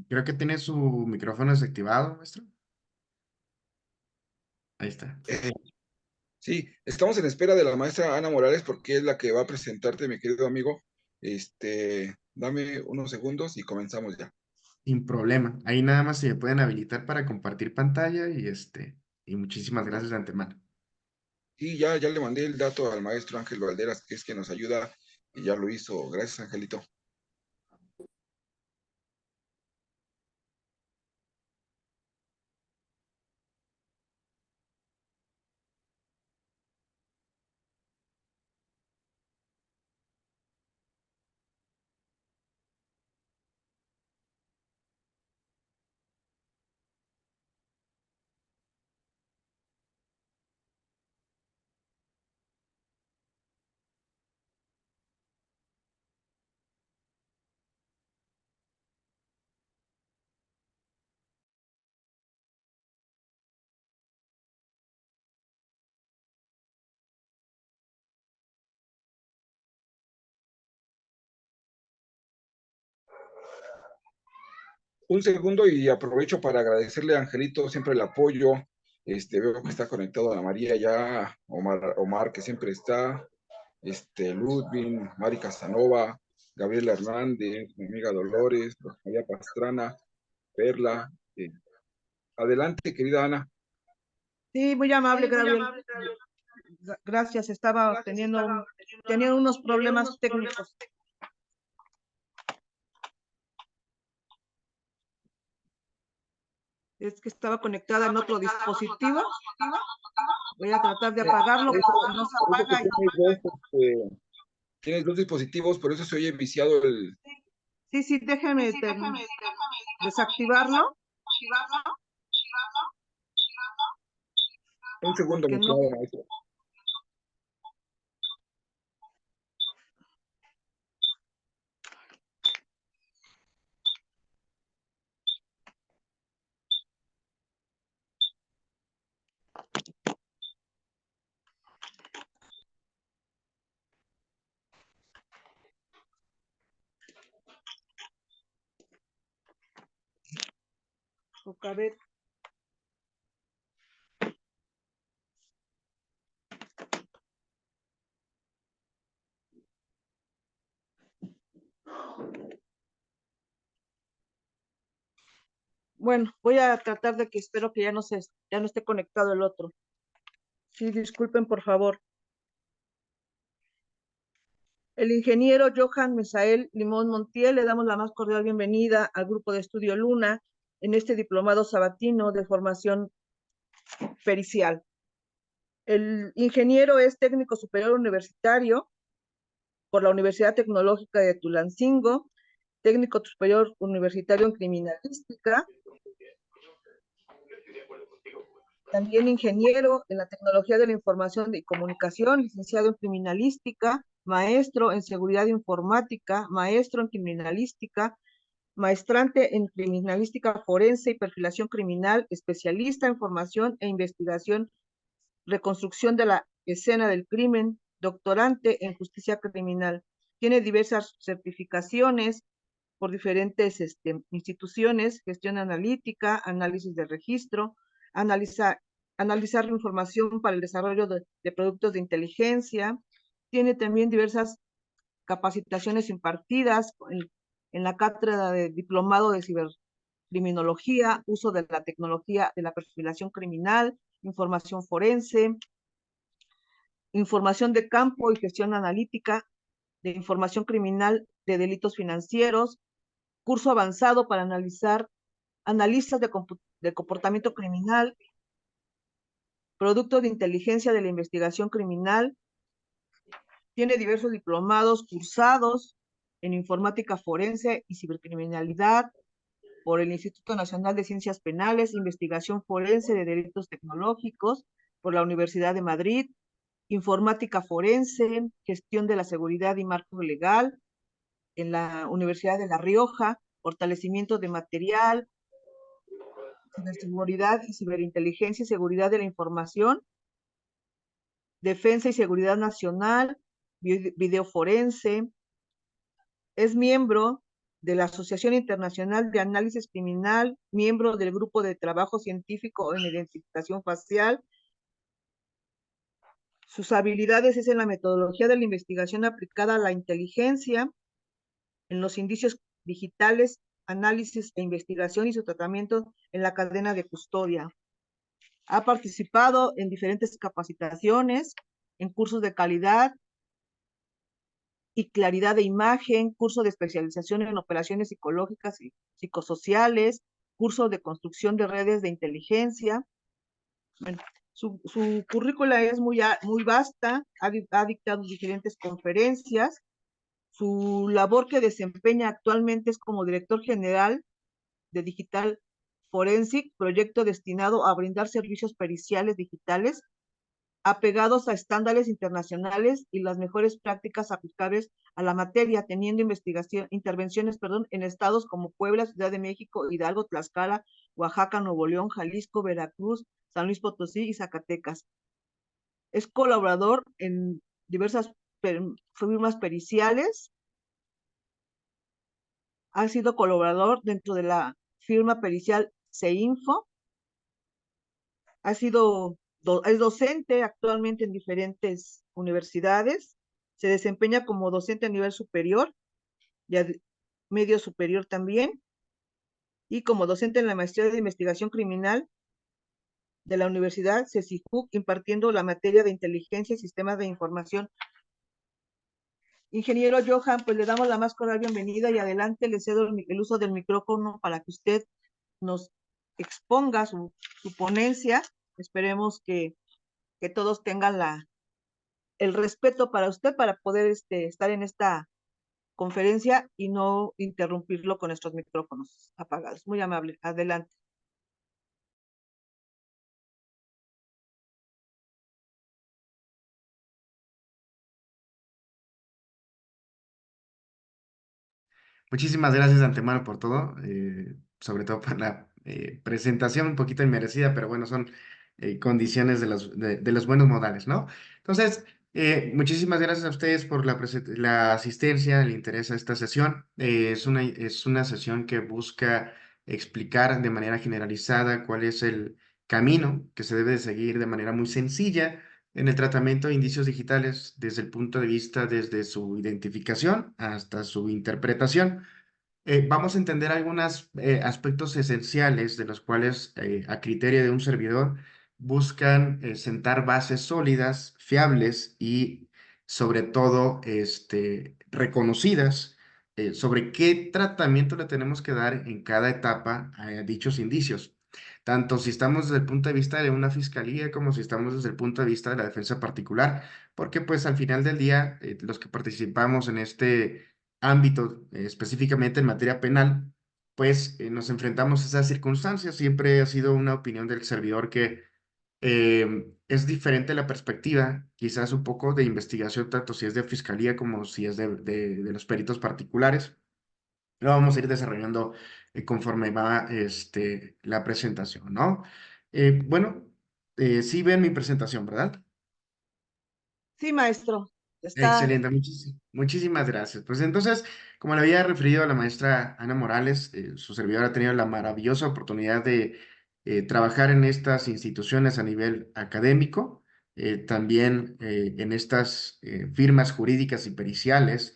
Creo que tiene su micrófono desactivado, maestro. Ahí está. Eh, sí, estamos en espera de la maestra Ana Morales porque es la que va a presentarte, mi querido amigo. Dame unos segundos y comenzamos ya. Sin problema. Ahí nada más se me pueden habilitar para compartir pantalla y muchísimas gracias de antemano. Y ya le mandé el dato al maestro Ángel Valderas, que es quien nos ayuda, y ya lo hizo. Gracias, Angelito. Un segundo y aprovecho para agradecerle a Angelito siempre el apoyo. Veo que está conectado a Ana María ya, Omar que siempre está, Ludwig, Mari Casanova, Gabriela Hernández, mi amiga Dolores, María Pastrana, Perla. Adelante, querida Ana. Sí, muy amable, Gabriel. Gracias, estaba teniendo unos problemas técnicos. Es que estaba conectada en otro dispositivo. Voy a tratar de apagarlo porque no se apaga. Tienes dos dispositivos, por eso se oye viciado el... Sí, déjeme desactivarlo. Un segundo, mi No. maestro. Socavete. Bueno, voy a tratar de que espero que ya no esté conectado el otro. Sí, disculpen, por favor. El ingeniero Johan Mesael Limón Montiel, le damos la más cordial bienvenida al grupo de estudio Luna en este diplomado sabatino de formación pericial. El ingeniero es técnico superior universitario por la Universidad Tecnológica de Tulancingo, técnico superior universitario en criminalística, también ingeniero en la tecnología de la información y comunicación, licenciado en criminalística, maestro en seguridad informática, maestro en criminalística, maestrante en criminalística forense y perfilación criminal, especialista en formación e investigación, reconstrucción de la escena del crimen, doctorante en justicia criminal. Tiene diversas certificaciones por diferentes instituciones, gestión analítica, análisis de registro, analizar la información para el desarrollo de productos de inteligencia. Tiene también diversas capacitaciones impartidas en la cátedra de diplomado de cibercriminología, uso de la tecnología de la perfilación criminal, información forense, información de campo y gestión analítica de información criminal de delitos financieros, curso avanzado para analistas de comportamiento criminal, producto de inteligencia de la investigación criminal. Tiene diversos diplomados cursados en informática forense y cibercriminalidad por el Instituto Nacional de Ciencias Penales, investigación forense de delitos tecnológicos por la Universidad de Madrid, informática forense, gestión de la seguridad y marco legal en la Universidad de La Rioja, fortalecimiento de material, ciberseguridad y ciberinteligencia y seguridad de la información, defensa y seguridad nacional, video forense. Es miembro de la Asociación Internacional de Análisis Criminal, miembro del Grupo de Trabajo Científico en Identificación Facial. Sus habilidades es en la metodología de la investigación aplicada a la inteligencia, en los indicios digitales, análisis e investigación y su tratamiento en la cadena de custodia. Ha participado en diferentes capacitaciones, en cursos de calidad y claridad de imagen, curso de especialización en operaciones psicológicas y psicosociales, curso de construcción de redes de inteligencia. Bueno, su currícula es muy vasta, ha dictado diferentes conferencias. Su labor que desempeña actualmente es como director general de Digital Forensic, proyecto destinado a brindar servicios periciales digitales apegados a estándares internacionales y las mejores prácticas aplicables a la materia, teniendo intervenciones en estados como Puebla, Ciudad de México, Hidalgo, Tlaxcala, Oaxaca, Nuevo León, Jalisco, Veracruz, San Luis Potosí y Zacatecas. Es colaborador en diversas firmas periciales. Ha sido colaborador dentro de la firma pericial CEINFO. Es docente actualmente en diferentes universidades. Se desempeña como docente a nivel superior y medio superior también, y como docente en la maestría de investigación criminal de la Universidad CECIJUC, impartiendo la materia de inteligencia y sistemas de información. Ingeniero Johan, pues le damos la más cordial bienvenida y adelante le cedo el uso del micrófono para que usted nos exponga su ponencia. Esperemos que todos tengan el respeto para usted para poder estar en esta conferencia y no interrumpirlo con nuestros micrófonos apagados. Muy amable. Adelante. Muchísimas gracias de antemano por todo, sobre todo por la presentación un poquito inmerecida, pero bueno, son condiciones de los buenos modales, ¿no? Entonces, muchísimas gracias a ustedes por la asistencia, el interés a esta sesión. Es una sesión que busca explicar de manera generalizada cuál es el camino que se debe de seguir de manera muy sencilla en el tratamiento de indicios digitales desde el punto de vista desde su identificación hasta su interpretación. Vamos a entender algunos aspectos esenciales de los cuales, a criterio de un servidor, buscan sentar bases sólidas, fiables y, sobre todo, reconocidas sobre qué tratamiento le tenemos que dar en cada etapa a dichos indicios. Tanto si estamos desde el punto de vista de una fiscalía como si estamos desde el punto de vista de la defensa particular, porque pues al final del día, los que participamos en este ámbito, específicamente en materia penal, pues nos enfrentamos a esas circunstancias. Siempre ha sido una opinión del servidor que es diferente la perspectiva, quizás un poco de investigación, tanto si es de fiscalía como si es de los peritos particulares. Lo vamos a ir desarrollando conforme va la presentación, ¿no? Bueno, sí ven mi presentación, ¿verdad? Sí, maestro. Está. Excelente, muchísimas gracias. Pues entonces, como le había referido a la maestra Ana Morales, su servidora ha tenido la maravillosa oportunidad de trabajar en estas instituciones a nivel académico, también en estas firmas jurídicas y periciales,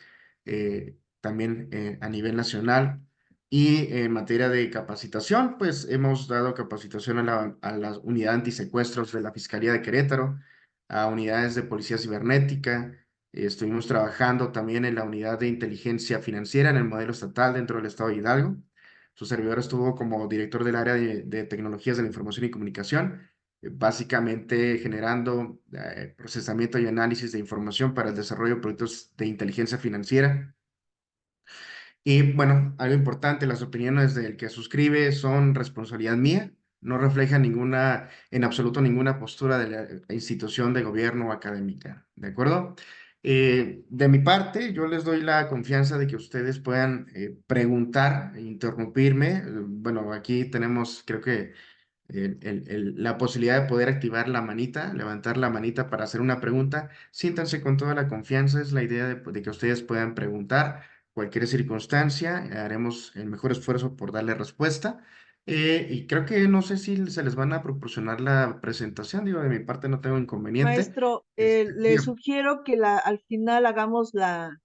también a nivel nacional. Y en materia de capacitación, pues hemos dado capacitación a la unidad antisecuestros de la Fiscalía de Querétaro, a unidades de policía cibernética. Estuvimos trabajando también en la unidad de inteligencia financiera en el modelo estatal dentro del estado de Hidalgo. Su servidor estuvo como director del área de tecnologías de la información y comunicación, básicamente generando procesamiento y análisis de información para el desarrollo de proyectos de inteligencia financiera. Y bueno, algo importante, las opiniones del que suscribe son responsabilidad mía, no reflejan en absoluto ninguna postura de la institución de gobierno o académica, ¿de acuerdo? De mi parte, yo les doy la confianza de que ustedes puedan preguntar, e interrumpirme. Bueno, aquí tenemos, creo que la posibilidad de poder activar la manita, levantar la manita para hacer una pregunta. Siéntanse con toda la confianza, es la idea de que ustedes puedan preguntar. cualquier circunstancia, haremos el mejor esfuerzo por darle respuesta. Y creo que no sé si se les van a proporcionar la presentación, digo, de mi parte no tengo inconveniente. Maestro, le Dígame. sugiero que al final hagamos la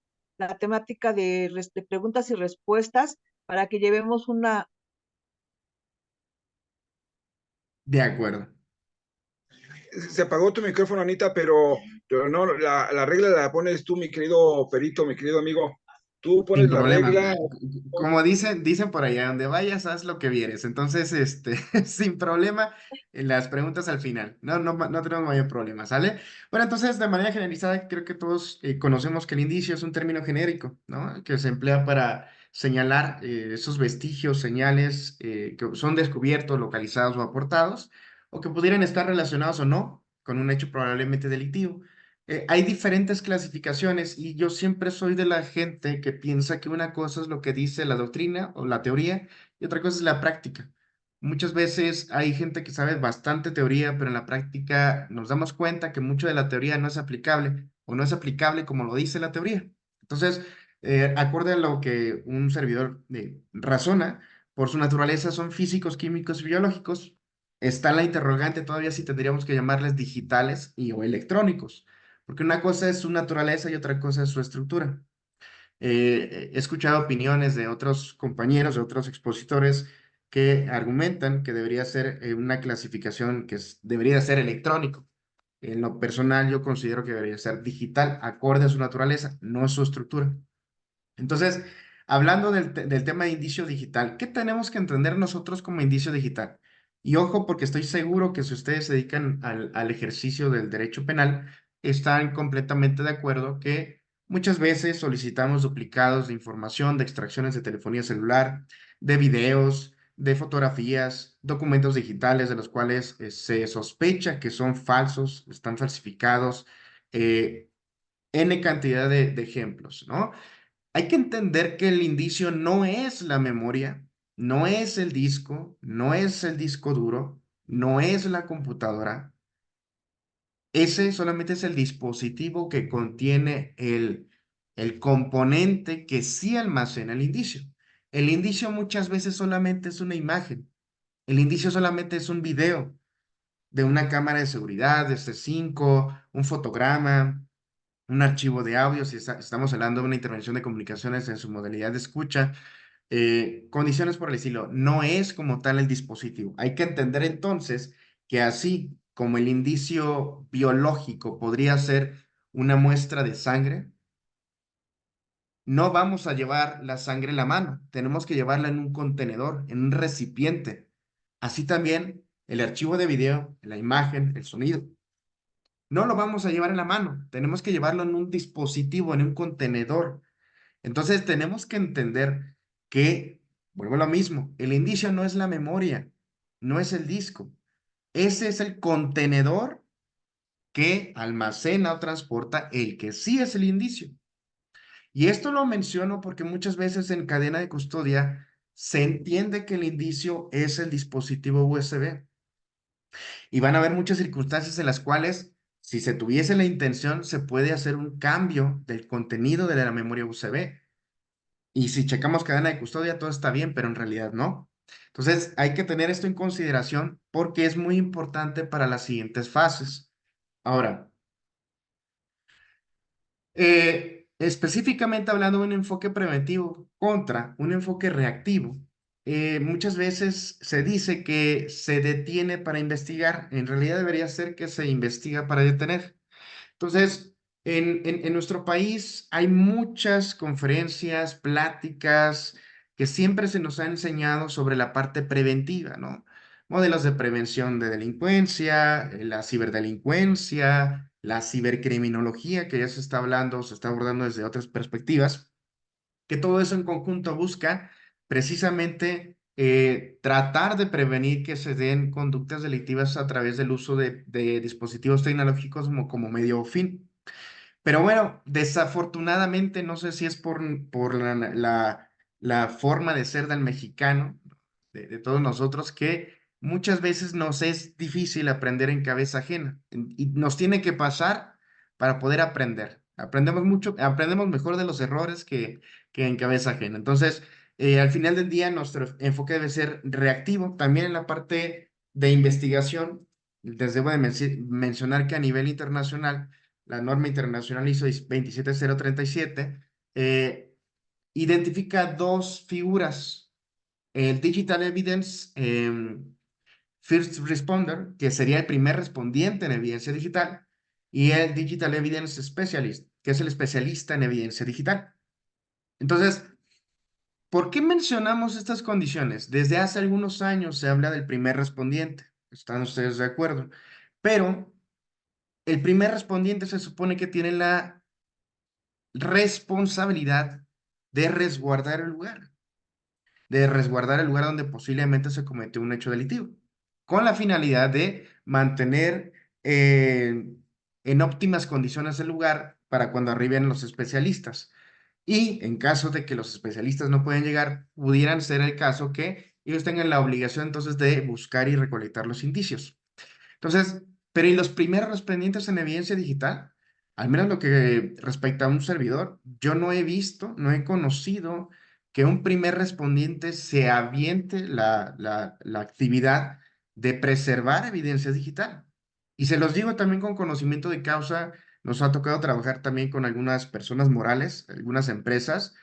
temática de preguntas y respuestas para que llevemos una. De acuerdo. Se apagó tu micrófono, Anita, pero no, la regla la pones tú, mi querido perito, mi querido amigo. Tú Sin pones la problema. regla. Como dicen por allá, donde vayas, haz lo que vieres. Entonces, sin problema, las preguntas al final. No tenemos mayor problema, ¿sale? Bueno, entonces, de manera generalizada, creo que todos conocemos que el indicio es un término genérico, ¿no? Que se emplea para señalar esos vestigios, señales que son descubiertos, localizados o aportados, o que pudieran estar relacionados o no con un hecho probablemente delictivo. Hay diferentes clasificaciones y yo siempre soy de la gente que piensa que una cosa es lo que dice la doctrina o la teoría y otra cosa es la práctica. Muchas veces hay gente que sabe bastante teoría, pero en la práctica nos damos cuenta que mucho de la teoría no es aplicable o no es aplicable como lo dice la teoría. Entonces, acorde a lo que un servidor razona, por su naturaleza son físicos, químicos y biológicos. Está la interrogante todavía si tendríamos que llamarles digitales y o electrónicos. Porque una cosa es su naturaleza y otra cosa es su estructura. He escuchado opiniones de otros compañeros, de otros expositores que argumentan que debería ser una clasificación debería ser electrónico. En lo personal, yo considero que debería ser digital, acorde a su naturaleza, no a su estructura. Entonces, hablando del tema de indicio digital, ¿qué tenemos que entender nosotros como indicio digital? Y ojo, porque estoy seguro que si ustedes se dedican al ejercicio del derecho penal, están completamente de acuerdo que muchas veces solicitamos duplicados de información, de extracciones de telefonía celular, de videos, de fotografías, documentos digitales de los cuales se sospecha que son falsos, están falsificados, eh, N cantidad de ejemplos, ¿no? Hay que entender que el indicio no es la memoria, no es el disco, no es el disco duro, no es la computadora. Ese solamente es el dispositivo que contiene el componente que sí almacena el indicio. El indicio muchas veces solamente es una imagen. El indicio solamente es un video de una cámara de seguridad, de C5, un fotograma, un archivo de audio, si estamos hablando de una intervención de comunicaciones en su modalidad de escucha, condiciones por el estilo, no es como tal el dispositivo. Hay que entender entonces que así como el indicio biológico podría ser una muestra de sangre, no vamos a llevar la sangre en la mano, tenemos que llevarla en un contenedor, en un recipiente. Así también el archivo de video, la imagen, el sonido. No lo vamos a llevar en la mano, tenemos que llevarlo en un dispositivo, en un contenedor. Entonces tenemos que entender que, vuelvo a lo mismo, el indicio no es la memoria, no es el disco. Ese es el contenedor que almacena o transporta el que sí es el indicio. Y esto lo menciono porque muchas veces en cadena de custodia se entiende que el indicio es el dispositivo USB. Y van a haber muchas circunstancias en las cuales, si se tuviese la intención, se puede hacer un cambio del contenido de la memoria USB. Y si checamos cadena de custodia, todo está bien, pero en realidad no. Entonces, hay que tener esto en consideración porque es muy importante para las siguientes fases. Ahora, específicamente hablando de un enfoque preventivo contra un enfoque reactivo, muchas veces se dice que se detiene para investigar. En realidad debería ser que se investiga para detener. Entonces, en nuestro país hay muchas conferencias, pláticas que siempre se nos ha enseñado sobre la parte preventiva, ¿no? Modelos de prevención de delincuencia, la ciberdelincuencia, la cibercriminología, que ya se está hablando, se está abordando desde otras perspectivas, que todo eso en conjunto busca precisamente tratar de prevenir que se den conductas delictivas a través del uso de dispositivos tecnológicos como medio fin. Pero bueno, desafortunadamente, no sé si es por la forma de ser del mexicano, de todos nosotros, que muchas veces nos es difícil aprender en cabeza ajena y nos tiene que pasar para poder aprender. Aprendemos mucho, aprendemos mejor de los errores que en cabeza ajena. Entonces, al final del día, nuestro enfoque debe ser reactivo. También en la parte de investigación, les debo de mencionar que a nivel internacional, la norma internacional ISO 27037 identifica dos figuras: el Digital Evidence First Responder, que sería el primer respondiente en evidencia digital, y el Digital Evidence Specialist, que es el especialista en evidencia digital. Entonces, ¿por qué mencionamos estas condiciones? Desde hace algunos años se habla del primer respondiente, ¿están ustedes de acuerdo? Pero el primer respondiente se supone que tiene la responsabilidad de resguardar el lugar donde posiblemente se cometió un hecho delictivo, con la finalidad de mantener en óptimas condiciones el lugar para cuando arriben los especialistas. Y en caso de que los especialistas no pueden llegar, pudieran ser el caso que ellos tengan la obligación entonces de buscar y recolectar los indicios. Entonces, pero ¿y los primeros respondientes en evidencia digital? Al menos lo que respecta a un servidor, yo no he visto, no he conocido que un primer respondiente se aviente la actividad de preservar evidencia digital. Y se los digo también con conocimiento de causa, nos ha tocado trabajar también con algunas personas morales, algunas empresas,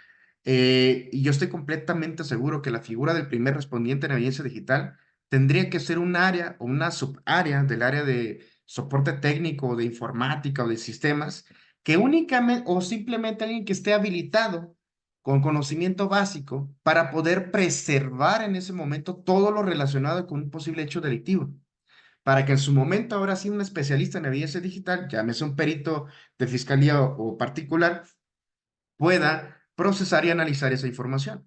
y yo estoy completamente seguro que la figura del primer respondiente en evidencia digital tendría que ser un área o una subárea del área de soporte técnico o de informática o de sistemas, que únicamente o simplemente alguien que esté habilitado con conocimiento básico para poder preservar en ese momento todo lo relacionado con un posible hecho delictivo. Para que en su momento, ahora sí, un especialista en evidencia digital, llámese un perito de fiscalía o particular, pueda procesar y analizar esa información.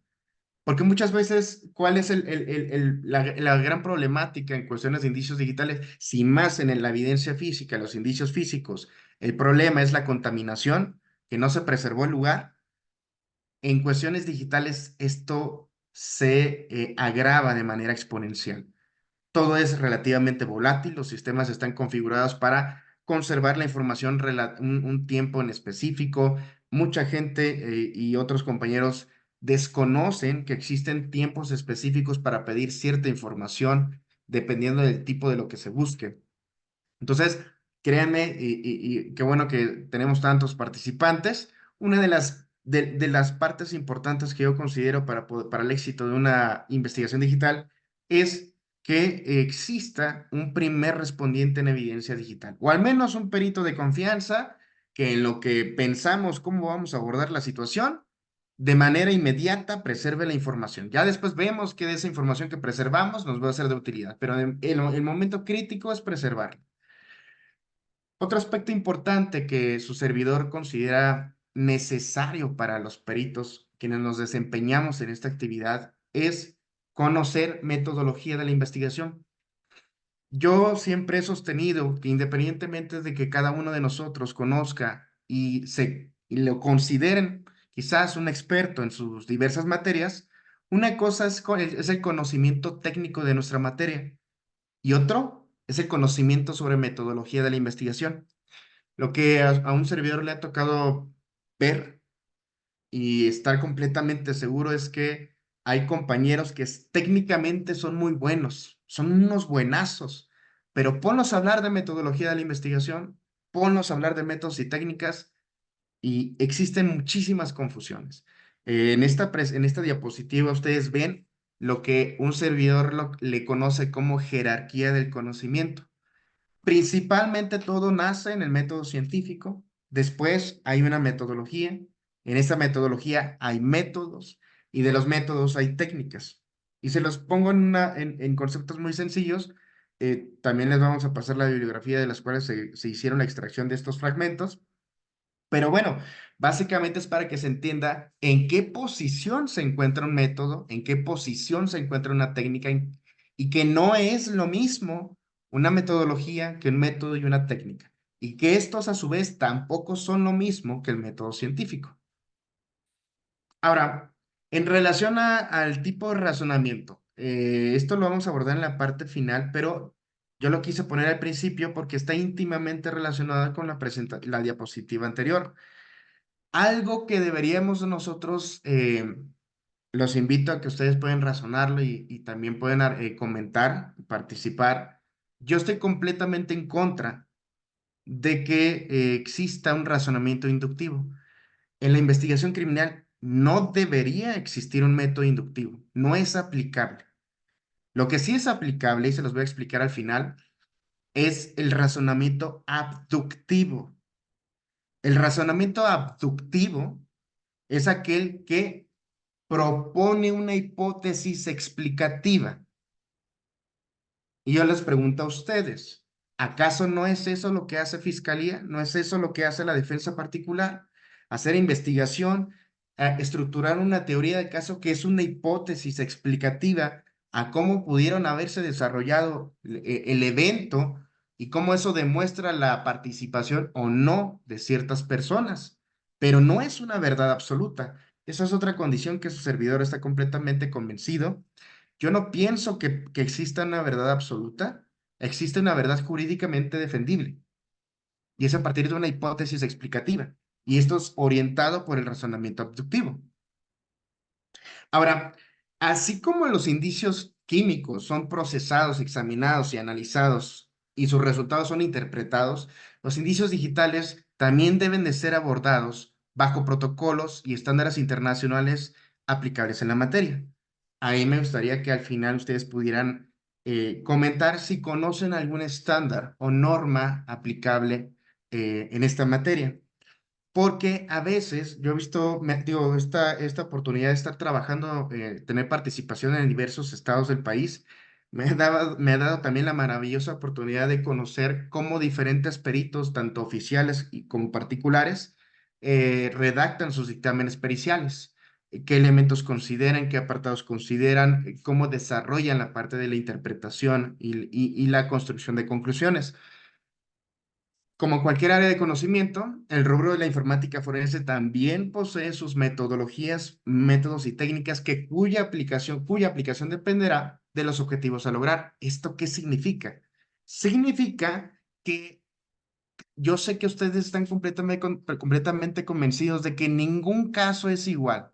Porque muchas veces, ¿cuál es la gran problemática en cuestiones de indicios digitales? Si más en la evidencia física, los indicios físicos, el problema es la contaminación, que no se preservó el lugar. En cuestiones digitales, esto se agrava de manera exponencial. Todo es relativamente volátil, los sistemas están configurados para conservar la información un tiempo en específico. Mucha gente y otros compañeros desconocen que existen tiempos específicos para pedir cierta información dependiendo del tipo de lo que se busque. Entonces, créanme, y qué bueno que tenemos tantos participantes. Una de las partes importantes que yo considero para el éxito de una investigación digital es que exista un primer respondiente en evidencia digital, o al menos un perito de confianza que en lo que pensamos cómo vamos a abordar la situación, de manera inmediata preserve la información. Ya después vemos que de esa información que preservamos nos va a ser de utilidad, pero el momento crítico es preservarla. Otro aspecto importante que su servidor considera necesario para los peritos quienes nos desempeñamos en esta actividad es conocer metodología de la investigación. Yo siempre he sostenido que independientemente de que cada uno de nosotros conozca y lo consideren quizás un experto en sus diversas materias, una cosa es el conocimiento técnico de nuestra materia y otro es el conocimiento sobre metodología de la investigación. Lo que a un servidor le ha tocado ver y estar completamente seguro es que hay compañeros que técnicamente son muy buenos, son unos buenazos, pero ponlos a hablar de metodología de la investigación, ponlos a hablar de métodos y técnicas y existen muchísimas confusiones. En esta diapositiva ustedes ven lo que un servidor le conoce como jerarquía del conocimiento. Principalmente todo nace en el método científico, después hay una metodología, en esa metodología hay métodos y de los métodos hay técnicas. Y se los pongo en conceptos muy sencillos. También les vamos a pasar la bibliografía de las cuales se hicieron la extracción de estos fragmentos. Pero bueno, básicamente es para que se entienda en qué posición se encuentra un método, en qué posición se encuentra una técnica y que no es lo mismo una metodología que un método y una técnica. Y que estos a su vez tampoco son lo mismo que el método científico. Ahora, en relación al tipo de razonamiento, esto lo vamos a abordar en la parte final, pero yo lo quise poner al principio porque está íntimamente relacionado con la diapositiva anterior. Algo que deberíamos nosotros, los invito a que ustedes pueden razonarlo y también pueden comentar, participar. Yo estoy completamente en contra de que exista un razonamiento inductivo. En la investigación criminal no debería existir un método inductivo, no es aplicable. Lo que sí es aplicable, y se los voy a explicar al final, es el razonamiento abductivo. El razonamiento abductivo es aquel que propone una hipótesis explicativa. Y yo les pregunto a ustedes, ¿acaso no es eso lo que hace Fiscalía? ¿No es eso lo que hace la defensa particular? Hacer investigación, estructurar una teoría de caso que es una hipótesis explicativa a cómo pudieron haberse desarrollado el evento y cómo eso demuestra la participación o no de ciertas personas. Pero no es una verdad absoluta. Esa es otra condición que su servidor está completamente convencido. Yo no pienso que exista una verdad absoluta, existe una verdad jurídicamente defendible, y es a partir de una hipótesis explicativa, y esto es orientado por el razonamiento abductivo. Ahora, así como los indicios químicos son procesados, examinados y analizados, y sus resultados son interpretados, los indicios digitales también deben de ser abordados bajo protocolos y estándares internacionales aplicables en la materia. Ahí me gustaría que al final ustedes pudieran comentar si conocen algún estándar o norma aplicable en esta materia. Porque a veces yo he visto, digo, esta oportunidad de estar trabajando, tener participación en diversos estados del país, me ha dado también la maravillosa oportunidad de conocer cómo diferentes peritos, tanto oficiales como particulares, redactan sus dictámenes periciales, qué elementos consideran, qué apartados consideran, cómo desarrollan la parte de la interpretación y la construcción de conclusiones. Como cualquier área de conocimiento, el rubro de la informática forense también posee sus metodologías, métodos y técnicas cuya aplicación dependerá de los objetivos a lograr. ¿Esto qué significa? Significa que yo sé que ustedes están completamente convencidos de que ningún caso es igual.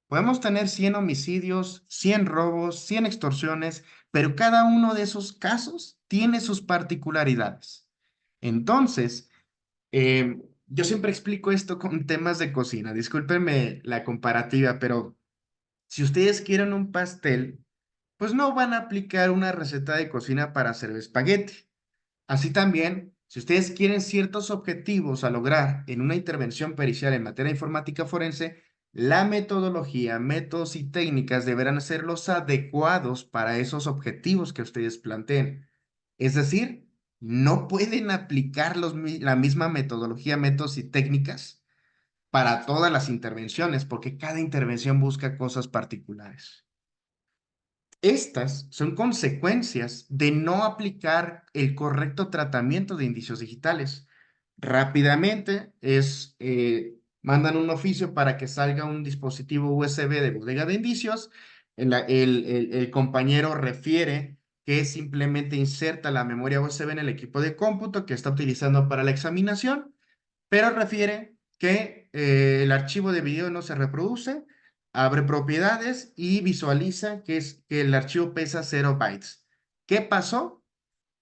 Podemos tener 100 homicidios, 100 robos, 100 extorsiones, pero cada uno de esos casos tiene sus particularidades. Entonces, yo siempre explico esto con temas de cocina. Discúlpenme la comparativa, pero si ustedes quieren un pastel, pues no van a aplicar una receta de cocina para hacer espagueti. Así también, si ustedes quieren ciertos objetivos a lograr en una intervención pericial en materia informática forense, la metodología, métodos y técnicas deberán ser los adecuados para esos objetivos que ustedes planteen. Es decir, no pueden aplicar la misma metodología, métodos y técnicas para todas las intervenciones, porque cada intervención busca cosas particulares. Estas son consecuencias de no aplicar el correcto tratamiento de indicios digitales. Rápidamente mandan un oficio para que salga un dispositivo USB de bodega de indicios. El compañero refiere que simplemente inserta la memoria USB en el equipo de cómputo que está utilizando para la examinación, pero refiere que el archivo de video no se reproduce, abre propiedades y visualiza que el archivo pesa 0 bytes. ¿Qué pasó?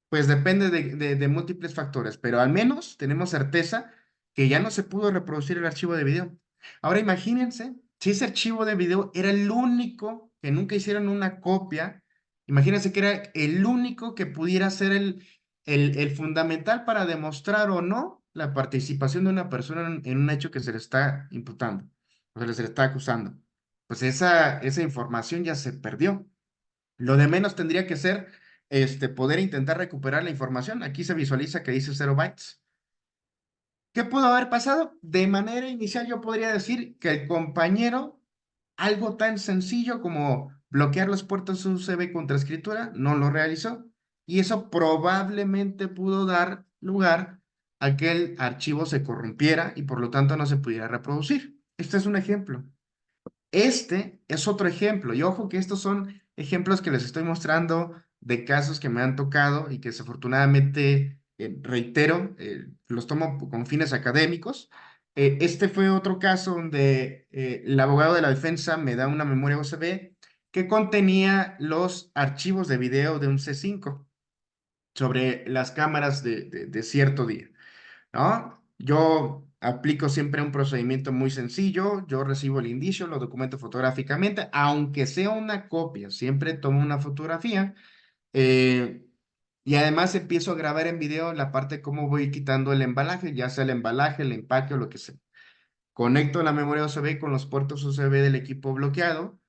Pues depende de múltiples factores, pero al menos tenemos certeza que ya no se pudo reproducir el archivo de video. Ahora imagínense, si ese archivo de video era el único que nunca hicieron una copia, imagínense que era el único que pudiera ser el fundamental para demostrar o no la participación de una persona en un hecho que se le está imputando, o se le está acusando. Pues esa información ya se perdió. Lo de menos tendría que ser poder intentar recuperar la información. Aquí se visualiza que dice 0 bytes. ¿Qué pudo haber pasado? De manera inicial yo podría decir que el compañero, algo tan sencillo como bloquear los puertos USB contra escritura, no lo realizó. Y eso probablemente pudo dar lugar a que el archivo se corrompiera y por lo tanto no se pudiera reproducir. Este es un ejemplo. Este es otro ejemplo, y ojo que estos son ejemplos que les estoy mostrando de casos que me han tocado y que desafortunadamente, reitero, los tomo con fines académicos, Este fue otro caso donde el abogado de la defensa me da una memoria USB que contenía los archivos de video de un C5 sobre las cámaras de cierto día, ¿no? Yo aplico siempre un procedimiento muy sencillo, yo recibo el indicio, lo documento fotográficamente, aunque sea una copia, siempre tomo una fotografía eh, y además empiezo a grabar en video la parte de cómo voy quitando el embalaje, ya sea el embalaje, el empaque o lo que sea. Conecto la memoria USB con los puertos USB del equipo bloqueado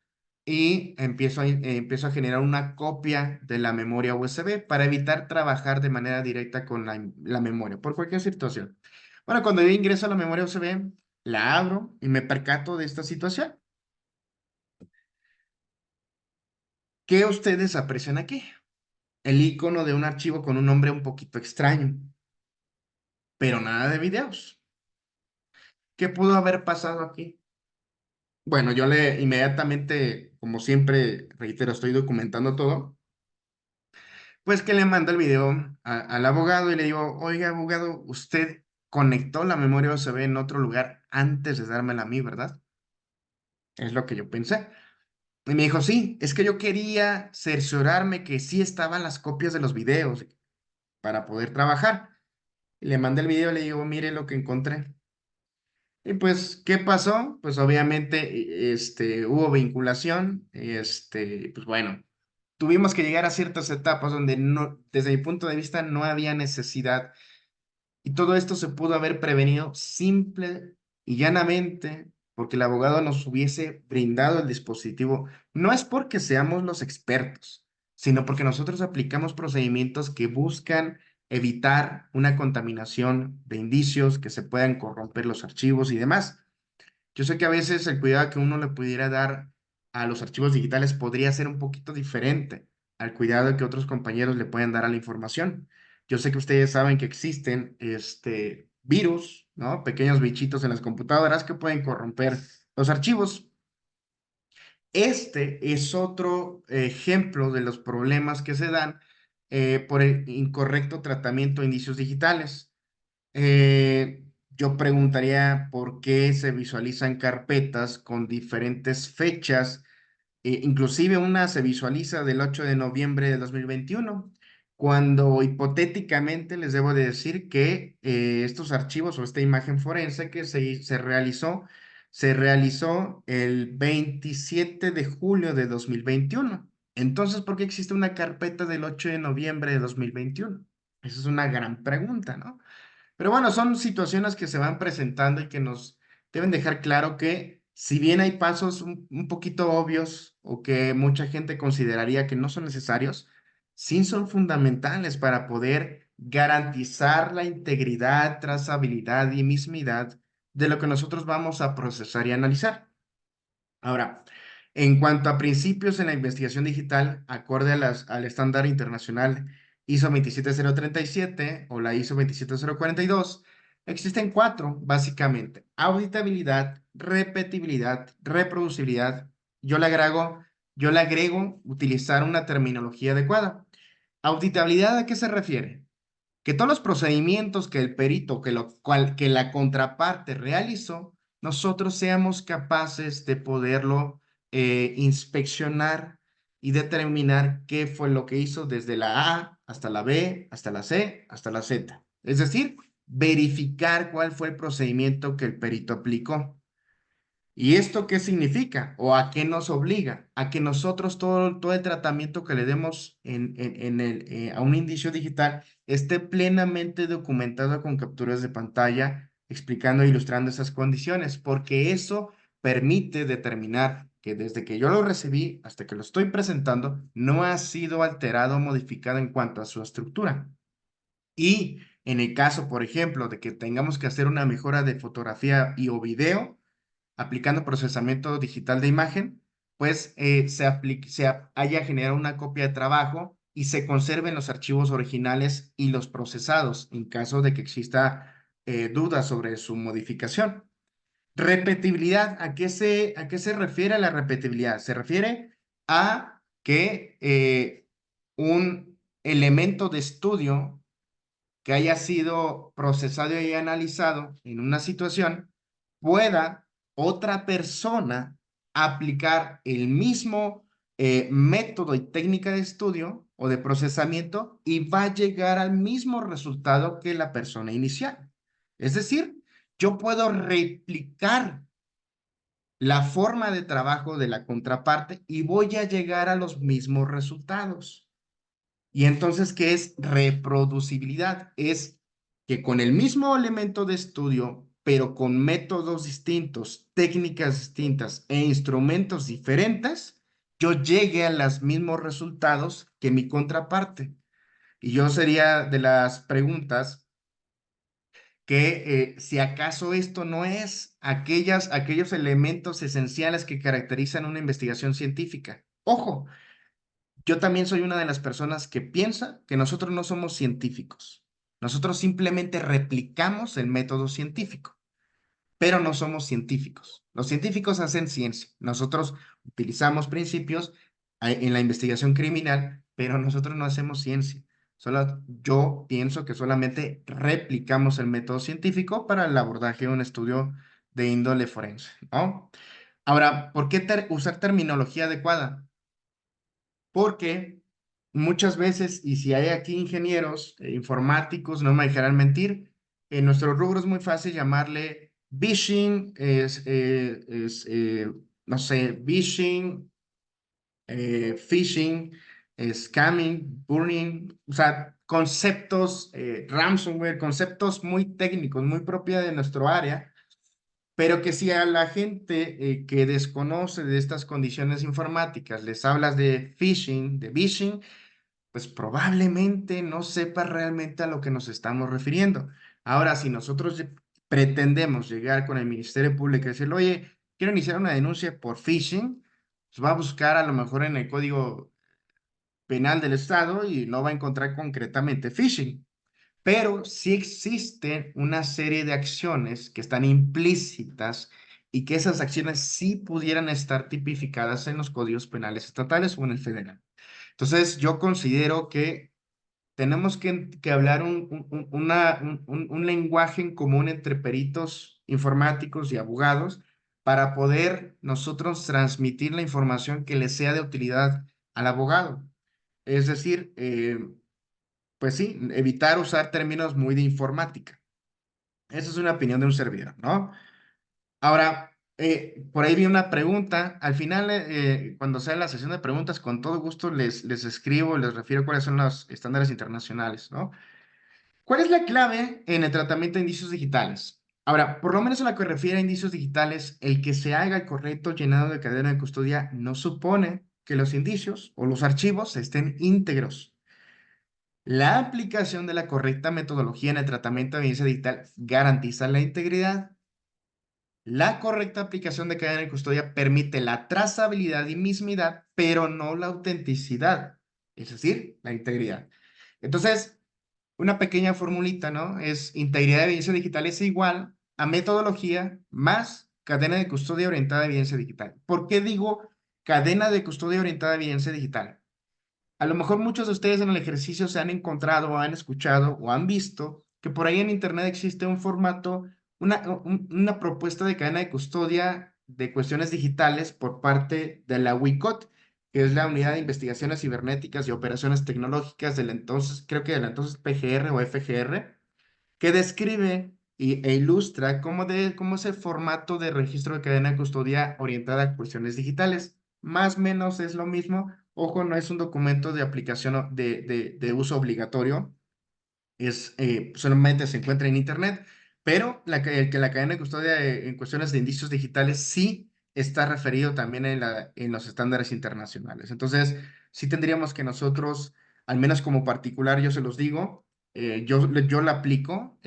y empiezo a generar una copia de la memoria USB para evitar trabajar de manera directa con la memoria, por cualquier situación. Bueno, cuando yo ingreso a la memoria USB, la abro y me percato de esta situación. ¿Qué ustedes aprecian aquí? El icono de un archivo con un nombre un poquito extraño, pero nada de videos. ¿Qué pudo haber pasado aquí? Bueno, yo le inmediatamente, como siempre, reitero, estoy documentando todo. Pues que le mando el video al abogado y le digo, oiga, abogado, usted conectó la memoria USB en otro lugar antes de dármela a mí, ¿verdad? Es lo que yo pensé. Y me dijo, sí, es que yo quería cerciorarme que sí estaban las copias de los videos para poder trabajar. Y le mandé el video y le digo, mire lo que encontré. Y pues, ¿qué pasó? Pues obviamente, hubo vinculación, pues bueno, tuvimos que llegar a ciertas etapas donde no, desde mi punto de vista, no había necesidad. Y todo esto se pudo haber prevenido simple y llanamente porque el abogado nos hubiese brindado el dispositivo. No es porque seamos los expertos, sino porque nosotros aplicamos procedimientos que buscan evitar una contaminación de indicios, que se puedan corromper los archivos y demás. Yo sé que a veces el cuidado que uno le pudiera dar a los archivos digitales podría ser un poquito diferente al cuidado que otros compañeros le pueden dar a la información. Yo sé que ustedes saben que existen virus, ¿no? Pequeños bichitos en las computadoras que pueden corromper los archivos. Este es otro ejemplo de los problemas que se dan por el incorrecto tratamiento de indicios digitales. Yo preguntaría por qué se visualizan carpetas con diferentes fechas, inclusive una se visualiza del 8 de noviembre de 2021, cuando hipotéticamente les debo de decir que estos archivos o esta imagen forense que se realizó el 27 de julio de 2021. Entonces, ¿por qué existe una carpeta del 8 de noviembre de 2021? Esa es una gran pregunta, ¿no? Pero bueno, son situaciones que se van presentando y que nos deben dejar claro que si bien hay pasos un poquito obvios o que mucha gente consideraría que no son necesarios, sí son fundamentales para poder garantizar la integridad, trazabilidad y mismidad de lo que nosotros vamos a procesar y analizar. Ahora, en cuanto a principios en la investigación digital, acorde al estándar internacional ISO 27037 o la ISO 27042, existen cuatro, básicamente: auditabilidad, repetibilidad, reproducibilidad. Yo yo le agrego utilizar una terminología adecuada. ¿Auditabilidad a qué se refiere? Que todos los procedimientos que el perito, que la contraparte realizó, nosotros seamos capaces de poderlo inspeccionar y determinar qué fue lo que hizo desde la A hasta la B, hasta la C, hasta la Z. Es decir, verificar cuál fue el procedimiento que el perito aplicó. ¿Y esto qué significa? ¿O a qué nos obliga? A que nosotros todo el tratamiento que le demos a un indicio digital esté plenamente documentado con capturas de pantalla, explicando e ilustrando esas condiciones, porque eso permite determinar que desde que yo lo recibí hasta que lo estoy presentando, no ha sido alterado o modificado en cuanto a su estructura. Y en el caso, por ejemplo, de que tengamos que hacer una mejora de fotografía y o video, aplicando procesamiento digital de imagen, pues haya generado una copia de trabajo y se conserven los archivos originales y los procesados en caso de que exista dudas sobre su modificación. Repetibilidad, a qué se refiere la repetibilidad? Se refiere a que un elemento de estudio que haya sido procesado y analizado en una situación pueda otra persona aplicar el mismo método y técnica de estudio o de procesamiento y va a llegar al mismo resultado que la persona inicial. Es decir, yo puedo replicar la forma de trabajo de la contraparte y voy a llegar a los mismos resultados. Y entonces, ¿qué es reproducibilidad? Es que con el mismo elemento de estudio, pero con métodos distintos, técnicas distintas e instrumentos diferentes, yo llegue a los mismos resultados que mi contraparte. Y yo sería de las preguntas que si acaso esto no es aquellos elementos esenciales que caracterizan una investigación científica. Ojo, yo también soy una de las personas que piensa que nosotros no somos científicos. Nosotros simplemente replicamos el método científico, pero no somos científicos. Los científicos hacen ciencia. Nosotros utilizamos principios en la investigación criminal, pero nosotros no hacemos ciencia. Solo yo pienso que solamente replicamos el método científico para el abordaje de un estudio de índole forense, ¿no? Ahora, ¿por qué usar terminología adecuada? Porque muchas veces, y si hay aquí ingenieros informáticos, no me dejarán mentir, en nuestro rubro es muy fácil llamarle phishing, no sé, phishing, phishing, scamming, burning, o sea, conceptos, ransomware, conceptos muy técnicos, muy propios de nuestro área, pero que si a la gente que desconoce de estas condiciones informáticas les hablas de phishing, de phishing, pues probablemente no sepa realmente a lo que nos estamos refiriendo. Ahora, si nosotros pretendemos llegar con el Ministerio Público y decirle, oye, quiero iniciar una denuncia por phishing, pues va a buscar a lo mejor en el Código Penal del Estado y no va a encontrar concretamente phishing. Pero sí existen una serie de acciones que están implícitas y que esas acciones sí pudieran estar tipificadas en los códigos penales estatales o en el federal. Entonces, yo considero que tenemos que hablar un lenguaje en común entre peritos informáticos y abogados para poder nosotros transmitir la información que le sea de utilidad al abogado. Es decir, pues sí, evitar usar términos muy de informática. Esa es una opinión de un servidor, ¿no? Ahora, por ahí vi una pregunta. Al final, cuando sea la sesión de preguntas, con todo gusto les escribo, les refiero cuáles son los estándares internacionales, ¿no? ¿Cuál es la clave en el tratamiento de indicios digitales? Ahora, por lo menos en lo que refiere a indicios digitales, el que se haga el correcto llenado de cadena de custodia no supone que los indicios o los archivos estén íntegros. La aplicación de la correcta metodología en el tratamiento de evidencia digital garantiza la integridad. La correcta aplicación de cadena de custodia permite la trazabilidad y mismidad, pero no la autenticidad, es decir, la integridad. Entonces, una pequeña formulita, ¿no? Es integridad de evidencia digital es igual a metodología más cadena de custodia orientada a evidencia digital. ¿Por qué digo cadena de custodia orientada a evidencia digital? A lo mejor muchos de ustedes en el ejercicio se han encontrado o han escuchado o han visto que por ahí en Internet existe un formato, una propuesta de cadena de custodia de cuestiones digitales por parte de la WICOT, que es la Unidad de Investigaciones Cibernéticas y Operaciones Tecnológicas del entonces, creo que del entonces PGR o FGR, que describe e ilustra cómo es el formato de registro de cadena de custodia orientada a cuestiones digitales. Más o menos es lo mismo. Ojo, no es un documento de aplicación de uso obligatorio, solamente se encuentra en Internet, pero que la cadena de custodia en cuestiones de indicios digitales sí está referido también en los estándares internacionales. Entonces, sí tendríamos que nosotros, al menos como particular, yo se los digo, yo la aplico,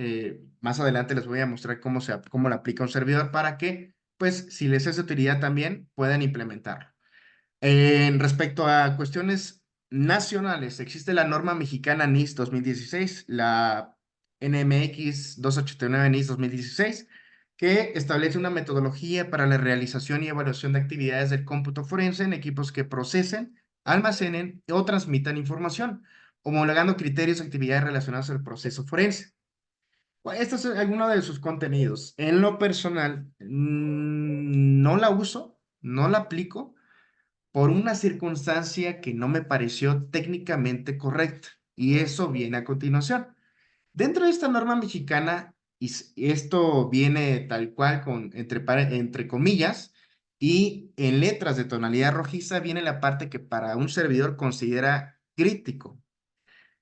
más adelante les voy a mostrar cómo la aplica un servidor para que, pues, si les es de utilidad también, puedan implementarlo. En respecto a cuestiones nacionales, existe la norma mexicana NIS 2016, la NMX 289 NIS 2016, que establece una metodología para la realización y evaluación de actividades del cómputo forense en equipos que procesen, almacenen o transmitan información, homologando criterios y actividades relacionadas al proceso forense. Bueno, este es alguno de sus contenidos. En lo personal, no la uso, no la aplico por una circunstancia que no me pareció técnicamente correcta. Y eso viene a continuación. Dentro de esta norma mexicana, y esto viene tal cual con entre comillas, y en letras de tonalidad rojiza viene la parte que para un servidor considera crítico.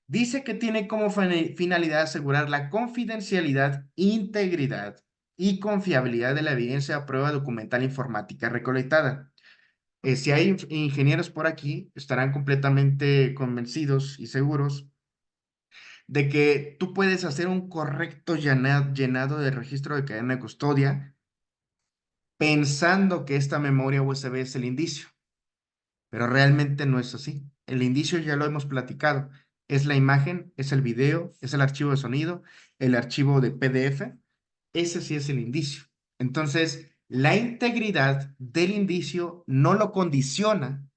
Dice que tiene como finalidad asegurar la confidencialidad, integridad y confiabilidad de la evidencia o prueba documental informática recolectada. Si hay ingenieros por aquí, estarán completamente convencidos y seguros de que tú puedes hacer un correcto llenado de registro de cadena de custodia pensando que esta memoria USB es el indicio, pero realmente no es así. El indicio ya lo hemos platicado. Es la imagen, es el video, es el archivo de sonido, el archivo de PDF. Ese sí es el indicio. Entonces, la integridad del indicio no lo condiciona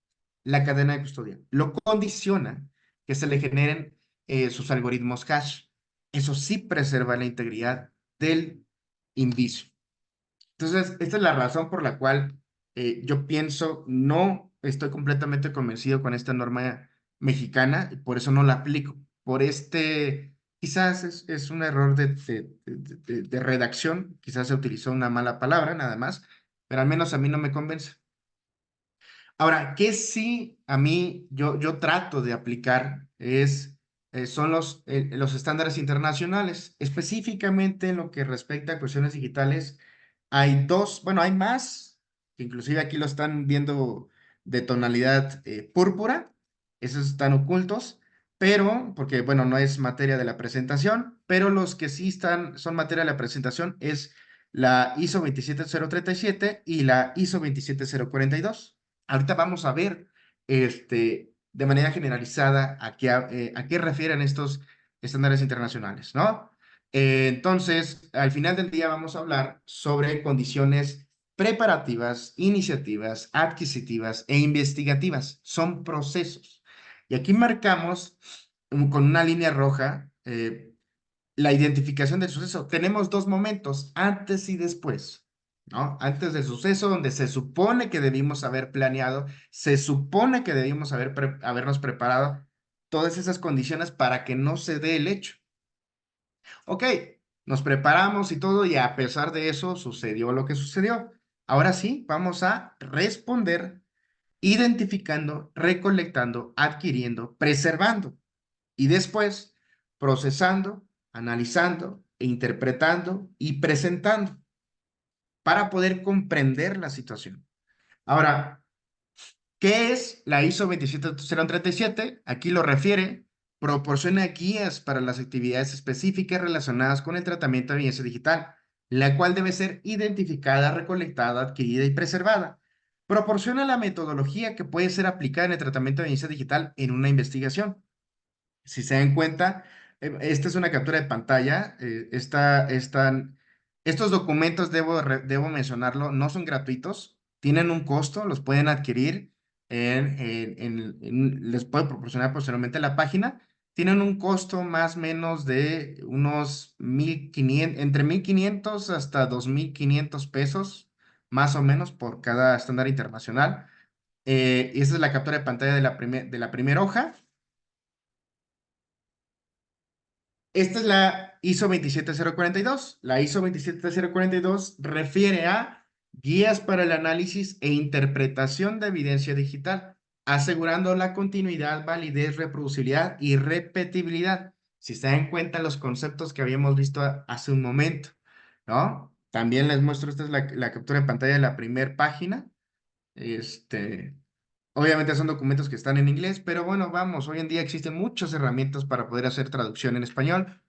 la cadena de custodia, lo condiciona que se le generen sus algoritmos hash. Eso sí preserva la integridad del indicio. Entonces, esta es la razón por la cual yo pienso, no estoy completamente convencido con esta norma mexicana, y por eso no la aplico. Por quizás es un error de redacción, quizás se utilizó una mala palabra nada más, pero al menos a mí no me convence. Ahora, ¿qué sí a mí yo trato de aplicar son los estándares internacionales? Específicamente en lo que respecta a cuestiones digitales, hay dos, bueno, hay más, que inclusive aquí lo están viendo de tonalidad púrpura, esos están ocultos, pero, porque, bueno, no es materia de la presentación, pero los que sí son materia de la presentación es la ISO 27037 y la ISO 27042. Ahorita vamos a ver de manera generalizada a qué refieren estos estándares internacionales, ¿no? Entonces, al final del día vamos a hablar sobre condiciones preparativas, iniciativas, adquisitivas e investigativas. Son procesos. Y aquí marcamos con una línea roja la identificación del suceso. Tenemos dos momentos, antes y después, ¿no? Antes del suceso, donde se supone que debimos haber planeado, se supone que debimos habernos preparado todas esas condiciones para que no se dé el hecho. Ok, nos preparamos y todo, y a pesar de eso sucedió lo que sucedió. Ahora sí, vamos a responder identificando, recolectando, adquiriendo, preservando y después procesando, analizando, e interpretando y presentando para poder comprender la situación. Ahora, ¿qué es la ISO 27037? Aquí lo refiere, proporciona guías para las actividades específicas relacionadas con el tratamiento de evidencia digital, la cual debe ser identificada, recolectada, adquirida y preservada. Proporciona la metodología que puede ser aplicada en el tratamiento de evidencia digital en una investigación. Si se dan cuenta, esta es una captura de pantalla. Estos documentos, debo mencionarlo, no son gratuitos, tienen un costo, los pueden adquirir, les puedo proporcionar posteriormente la página. Tienen un costo más o menos de unos 1,500, entre 1,500 hasta 2,500 pesos, más o menos, por cada estándar internacional. Y esa es la captura de pantalla de la primera hoja. Esta es la ISO 27042. La ISO 27042 refiere a guías para el análisis e interpretación de evidencia digital, asegurando la continuidad, validez, reproducibilidad y repetibilidad. Si se dan cuenta los conceptos que habíamos visto hace un momento, ¿no? También les muestro, esta es la captura de pantalla de la primera página. Obviamente son documentos que están en inglés, pero bueno, vamos, hoy en día existen muchas herramientas para poder hacer traducción en español.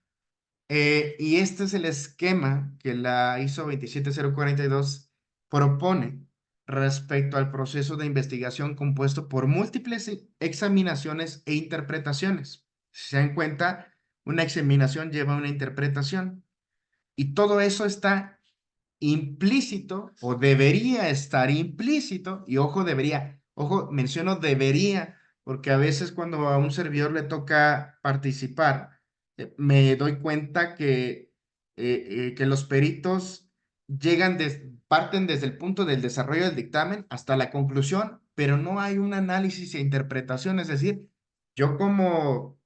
Y este es el esquema que la ISO 27042 propone respecto al proceso de investigación compuesto por múltiples examinaciones e interpretaciones. Si se dan cuenta, una examinación lleva una interpretación y todo eso está implícito o debería estar implícito, y ojo, menciono debería, porque a veces cuando a un servidor le toca participar, me doy cuenta que que los peritos parten desde el punto del desarrollo del dictamen hasta la conclusión, pero no hay un análisis e interpretación. Es decir, yo como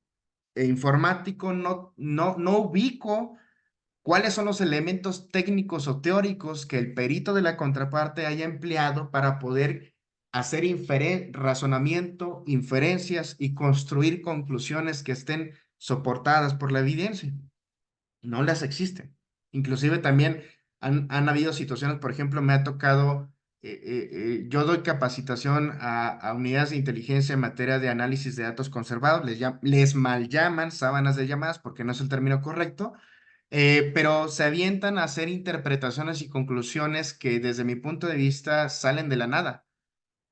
informático no ubico cuáles son los elementos técnicos o teóricos que el perito de la contraparte haya empleado para poder hacer razonamiento, inferencias y construir conclusiones que estén soportadas por la evidencia. No las existen. Inclusive también han habido situaciones, por ejemplo, me ha tocado, yo doy capacitación a unidades de inteligencia en materia de análisis de datos conservados, les mal llaman sábanas de llamadas porque no es el término correcto, pero se avientan a hacer interpretaciones y conclusiones que desde mi punto de vista salen de la nada.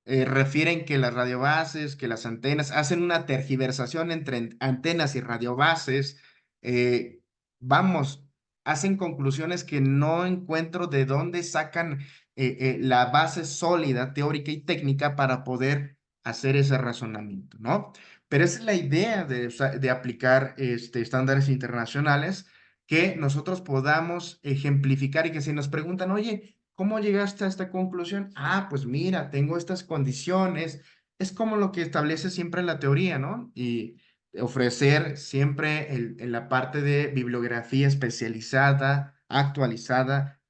Refieren que las radiobases, que las antenas, hacen una tergiversación entre antenas y radiobases. eh, vamos, hacen conclusiones que no encuentro de dónde sacan la base sólida, teórica y técnica para poder hacer ese razonamiento, ¿no? Pero esa es la idea de aplicar estándares internacionales, que nosotros podamos ejemplificar y que si nos preguntan, oye, ¿cómo llegaste a esta conclusión? Ah, pues mira, tengo estas condiciones. Es como lo que establece siempre la teoría, ¿no? Y ofrecer siempre en la parte de bibliografía especializada, actualizada.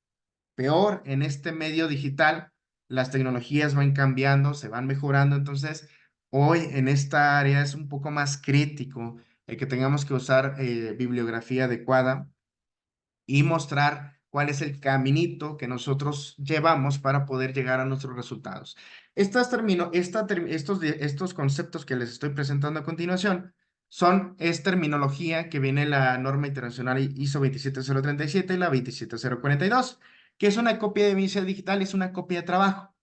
Peor, en este medio digital, las tecnologías van cambiando, se van mejorando. Entonces, hoy en esta área es un poco más crítico el que tengamos que usar bibliografía adecuada y mostrar cuál es el caminito que nosotros llevamos para poder llegar a nuestros resultados. Estos conceptos que les estoy presentando a continuación es terminología que viene en la norma internacional ISO 27037 y la 27042, que es una copia de evidencia digital, es una copia de trabajo.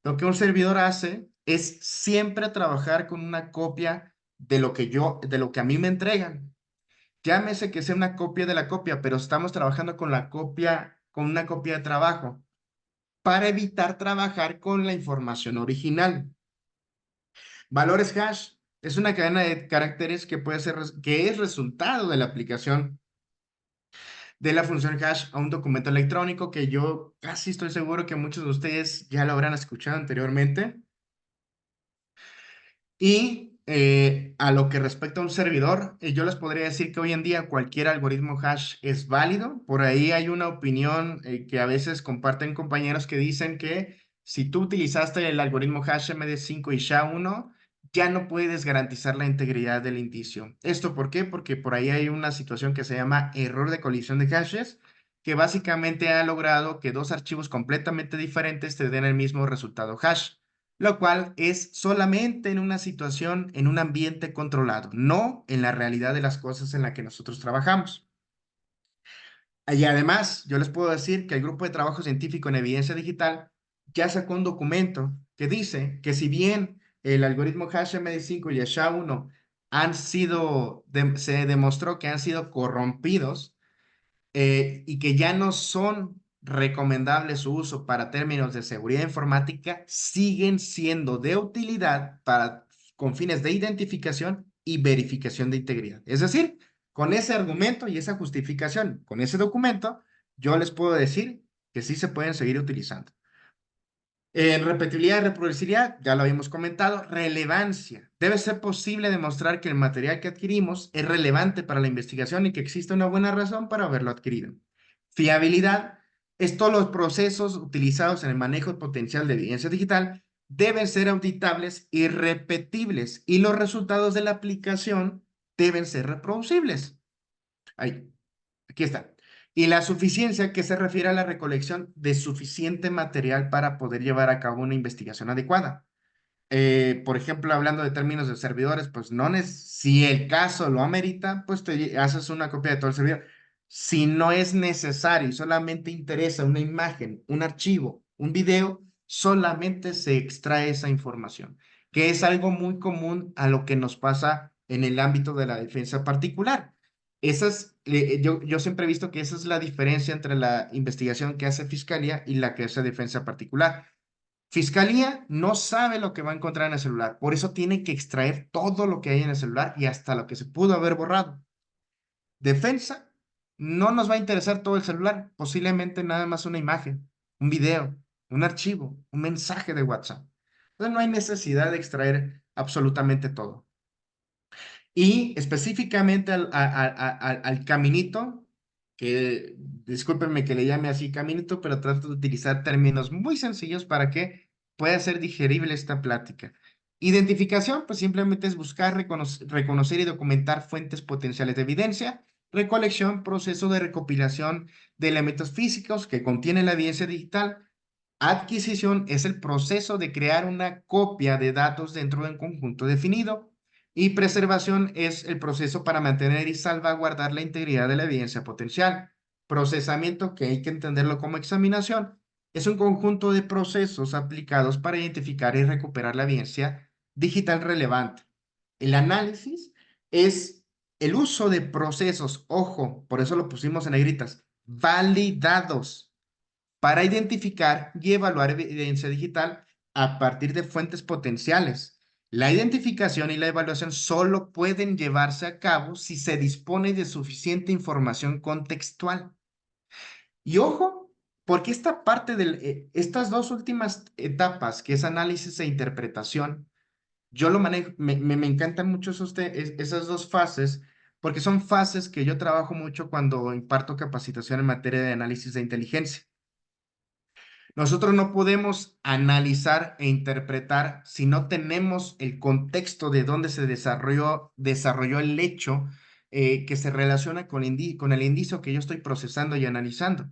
Lo que un servidor hace es siempre trabajar con una copia de lo que a mí me entregan. Llámese que sea una copia de la copia, pero estamos trabajando con la copia, con una copia de trabajo, para evitar trabajar con la información original. Valores hash es una cadena de caracteres que es resultado de la aplicación de la función hash a un documento electrónico, que yo casi estoy seguro que muchos de ustedes ya lo habrán escuchado anteriormente. Y a lo que respecta a un servidor, yo les podría decir que hoy en día cualquier algoritmo hash es válido. Por ahí hay una opinión que a veces comparten compañeros que dicen que si tú utilizaste el algoritmo hash MD5 y SHA-1, ya no puedes garantizar la integridad del indicio. ¿Esto por qué? Porque por ahí hay una situación que se llama error de colisión de hashes, que básicamente ha logrado que dos archivos completamente diferentes te den el mismo resultado hash, lo cual es solamente en una situación, en un ambiente controlado, no en la realidad de las cosas en la que nosotros trabajamos. Y además, yo les puedo decir que el grupo de trabajo científico en evidencia digital ya sacó un documento que dice que si bien el algoritmo HashMD5 y el SHA-1 se demostró que han sido corrompidos, y que ya no son recomendables su uso para términos de seguridad informática, siguen siendo de utilidad con fines de identificación y verificación de integridad. Es decir, con ese argumento y esa justificación, con ese documento, yo les puedo decir que sí se pueden seguir utilizando. Repetibilidad y reproducibilidad, ya lo habíamos comentado. Relevancia. Debe ser posible demostrar que el material que adquirimos es relevante para la investigación y que existe una buena razón para haberlo adquirido. Fiabilidad. Todos los procesos utilizados en el manejo potencial de evidencia digital deben ser auditables y repetibles, y los resultados de la aplicación deben ser reproducibles. Ahí, aquí está. Y la suficiencia, que se refiere a la recolección de suficiente material para poder llevar a cabo una investigación adecuada. Por ejemplo, hablando de términos de servidores, pues si el caso lo amerita, pues te haces una copia de todo el servidor. Si no es necesario y solamente interesa una imagen, un archivo, un video, solamente se extrae esa información, que es algo muy común a lo que nos pasa en el ámbito de la defensa particular. Yo siempre he visto que esa es la diferencia entre la investigación que hace Fiscalía y la que hace defensa particular. Fiscalía no sabe lo que va a encontrar en el celular, por eso tiene que extraer todo lo que hay en el celular y hasta lo que se pudo haber borrado. Defensa no nos va a interesar todo el celular, posiblemente nada más una imagen, un video, un archivo, un mensaje de WhatsApp. Entonces no hay necesidad de extraer absolutamente todo. Y específicamente al caminito, que discúlpenme que le llame así caminito, pero trato de utilizar términos muy sencillos para que pueda ser digerible esta plática. Identificación, pues simplemente es buscar, reconocer y documentar fuentes potenciales de evidencia. Recolección, proceso de recopilación de elementos físicos que contiene la evidencia digital. Adquisición es el proceso de crear una copia de datos dentro de un conjunto definido. Y preservación es el proceso para mantener y salvaguardar la integridad de la evidencia potencial. Procesamiento, que hay que entenderlo como examinación, es un conjunto de procesos aplicados para identificar y recuperar la evidencia digital relevante. El análisis es el uso de procesos, ojo, por eso lo pusimos en negritas, validados para identificar y evaluar evidencia digital a partir de fuentes potenciales. La identificación y la evaluación solo pueden llevarse a cabo si se dispone de suficiente información contextual. Y ojo, porque esta parte de estas dos últimas etapas, que es análisis e interpretación, yo lo manejo, me encantan mucho esas dos fases, porque son fases que yo trabajo mucho cuando imparto capacitación en materia de análisis de inteligencia. Nosotros no podemos analizar e interpretar si no tenemos el contexto de dónde se desarrolló el hecho que se relaciona con el indicio que yo estoy procesando y analizando.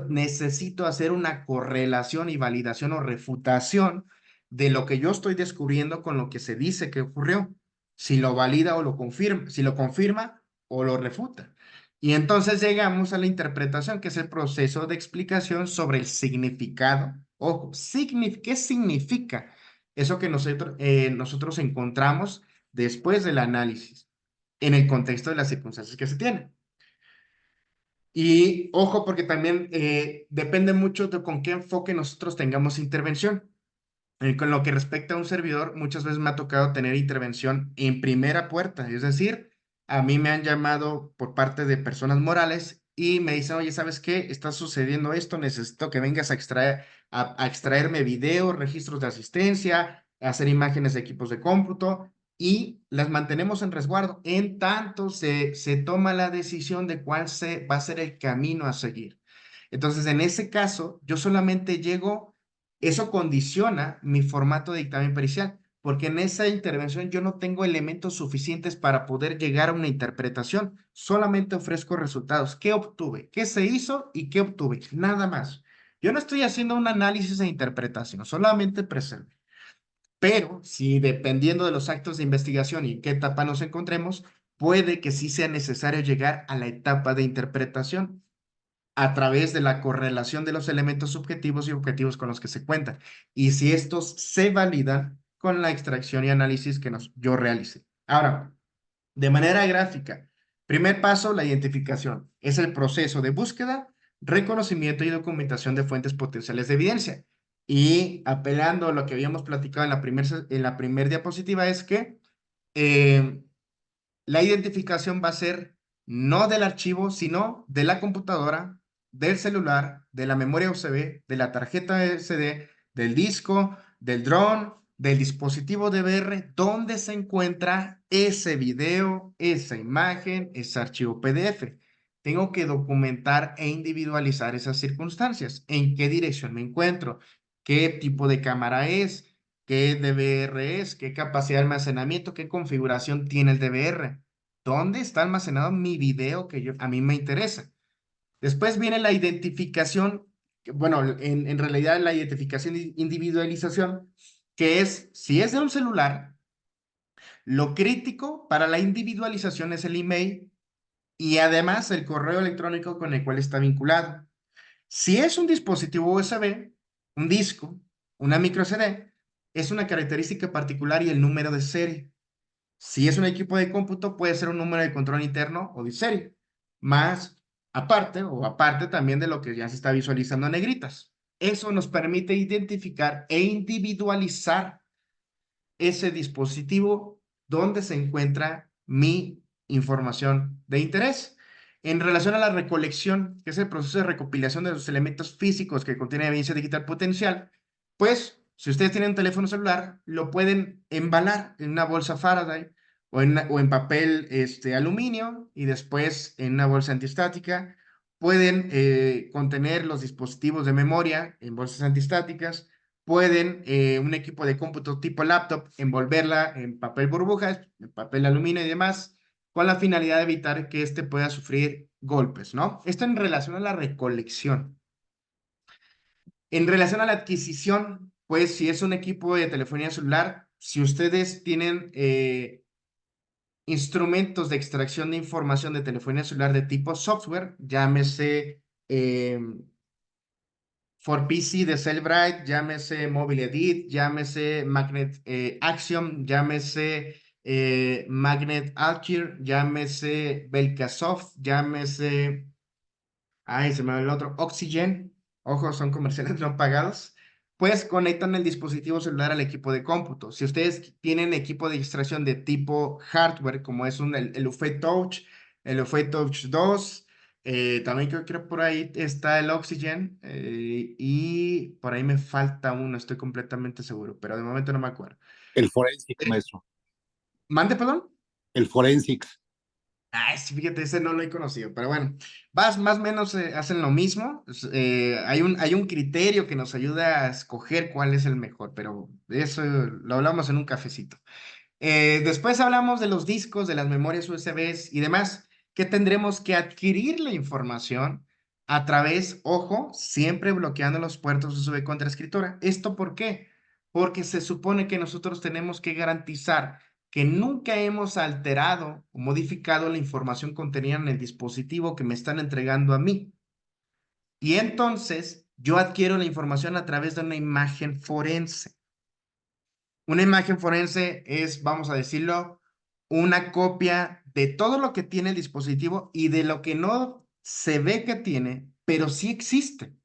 Necesito hacer una correlación y validación o refutación de lo que yo estoy descubriendo con lo que se dice que ocurrió. Si lo valida o lo confirma, si lo confirma o lo refuta. Y entonces llegamos a la interpretación, que es el proceso de explicación sobre el significado. Ojo, ¿qué significa eso que nosotros encontramos después del análisis en el contexto de las circunstancias que se tienen? Y ojo, porque también depende mucho de con qué enfoque nosotros tengamos intervención. Con lo que respecta a un servidor, muchas veces me ha tocado tener intervención en primera puerta, es decir, a mí me han llamado por parte de personas morales y me dicen, oye, ¿sabes qué? Está sucediendo esto, necesito que vengas a extraerme videos, registros de asistencia, a hacer imágenes de equipos de cómputo y las mantenemos en resguardo. En tanto, se toma la decisión de cuál va a ser el camino a seguir. Entonces, en ese caso, yo solamente llego. Eso condiciona mi formato de dictamen pericial, porque en esa intervención yo no tengo elementos suficientes para poder llegar a una interpretación, solamente ofrezco resultados. ¿Qué obtuve? ¿Qué se hizo y qué obtuve? Nada más. Yo no estoy haciendo un análisis e interpretación, solamente presente. Pero si dependiendo de los actos de investigación y en qué etapa nos encontremos, puede que sí sea necesario llegar a la etapa de interpretación a través de la correlación de los elementos subjetivos y objetivos con los que se cuentan, y si estos se validan con la extracción y análisis que yo realice. Ahora, de manera gráfica, primer paso, la identificación. Es el proceso de búsqueda, reconocimiento y documentación de fuentes potenciales de evidencia. Y apelando a lo que habíamos platicado en la primer diapositiva, es que eh, la identificación va a ser no del archivo, sino de la computadora, del celular, de la memoria USB, de la tarjeta SD, del disco, del dron, del dispositivo DVR, donde se encuentra ese video, esa imagen, ese archivo PDF. Tengo que documentar e individualizar esas circunstancias. ¿En qué dirección me encuentro? ¿Qué tipo de cámara es? ¿Qué DVR es? ¿Qué capacidad de almacenamiento? ¿Qué configuración tiene el DVR? ¿Dónde está almacenado mi video que a mí me interesa? Después viene la identificación, bueno, en realidad la identificación e individualización, que es, si es de un celular, lo crítico para la individualización es el email y además el correo electrónico con el cual está vinculado. Si es un dispositivo USB, un disco, una micro CD, es una característica particular y el número de serie. Si es un equipo de cómputo, puede ser un número de control interno o de serie, más aparte también de lo que ya se está visualizando en negritas. Eso nos permite identificar e individualizar ese dispositivo donde se encuentra mi información de interés. En relación a la recolección, que es el proceso de recopilación de los elementos físicos que contiene evidencia digital potencial, pues si ustedes tienen un teléfono celular, lo pueden embalar en una bolsa Faraday o en papel aluminio y después en una bolsa antiestática. Pueden contener los dispositivos de memoria en bolsas antiestáticas. Pueden un equipo de cómputo tipo laptop envolverla en papel burbujas, en papel aluminio y demás con la finalidad de evitar que éste pueda sufrir golpes, ¿no? Esto en relación a la recolección. En relación a la adquisición, pues si es un equipo de telefonía celular, si ustedes tienen instrumentos de extracción de información de telefonía celular de tipo software, llámese For PC de Cellbrite, llámese Mobile Edit, llámese Magnet Axiom, llámese Magnet Alkir, llámese Belkasoft, llámese, ay, se me va el otro, Oxygen, ojo, son comerciales no pagados, pues conectan el dispositivo celular al equipo de cómputo. Si ustedes tienen equipo de extracción de tipo hardware, como es el UFE Touch, el UFE Touch 2, también creo que por ahí está el Oxygen y por ahí me falta uno, estoy completamente seguro, pero de momento no me acuerdo. El Forensics, Eh, maestro. ¿Mande, perdón? El Forensics. Ay, sí, fíjate, ese no lo he conocido, pero bueno, más o menos hacen lo mismo. Hay un criterio que nos ayuda a escoger cuál es el mejor, pero eso lo hablamos en un cafecito. Después hablamos de los discos, de las memorias USBs y demás, que tendremos que adquirir la información a través, ojo, siempre bloqueando los puertos USB contra escritura. ¿Esto por qué? Porque se supone que nosotros tenemos que garantizar que nunca hemos alterado o modificado la información contenida en el dispositivo que me están entregando a mí. Y entonces yo adquiero la información a través de una imagen forense. Una imagen forense es, vamos a decirlo, una copia de todo lo que tiene el dispositivo y de lo que no se ve que tiene, pero sí existe.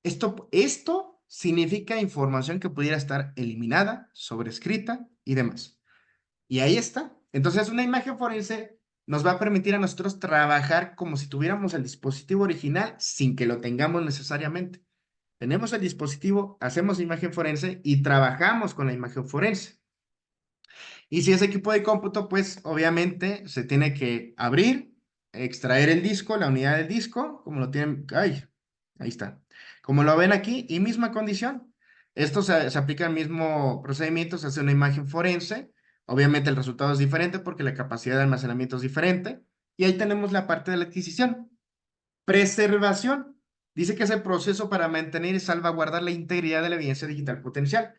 Esto significa información que pudiera estar eliminada, sobrescrita y demás. Y ahí está. Entonces, una imagen forense nos va a permitir a nosotros trabajar como si tuviéramos el dispositivo original sin que lo tengamos necesariamente. Tenemos el dispositivo, hacemos imagen forense y trabajamos con la imagen forense. Y si es equipo de cómputo, pues obviamente se tiene que abrir, extraer el disco, la unidad del disco, como lo tienen, ay, ahí está. Como lo ven aquí, y misma condición. Esto se aplica al mismo procedimiento, se hace una imagen forense. Obviamente el resultado es diferente porque la capacidad de almacenamiento es diferente. Y ahí tenemos la parte de la adquisición. Preservación. Dice que es el proceso para mantener y salvaguardar la integridad de la evidencia digital potencial.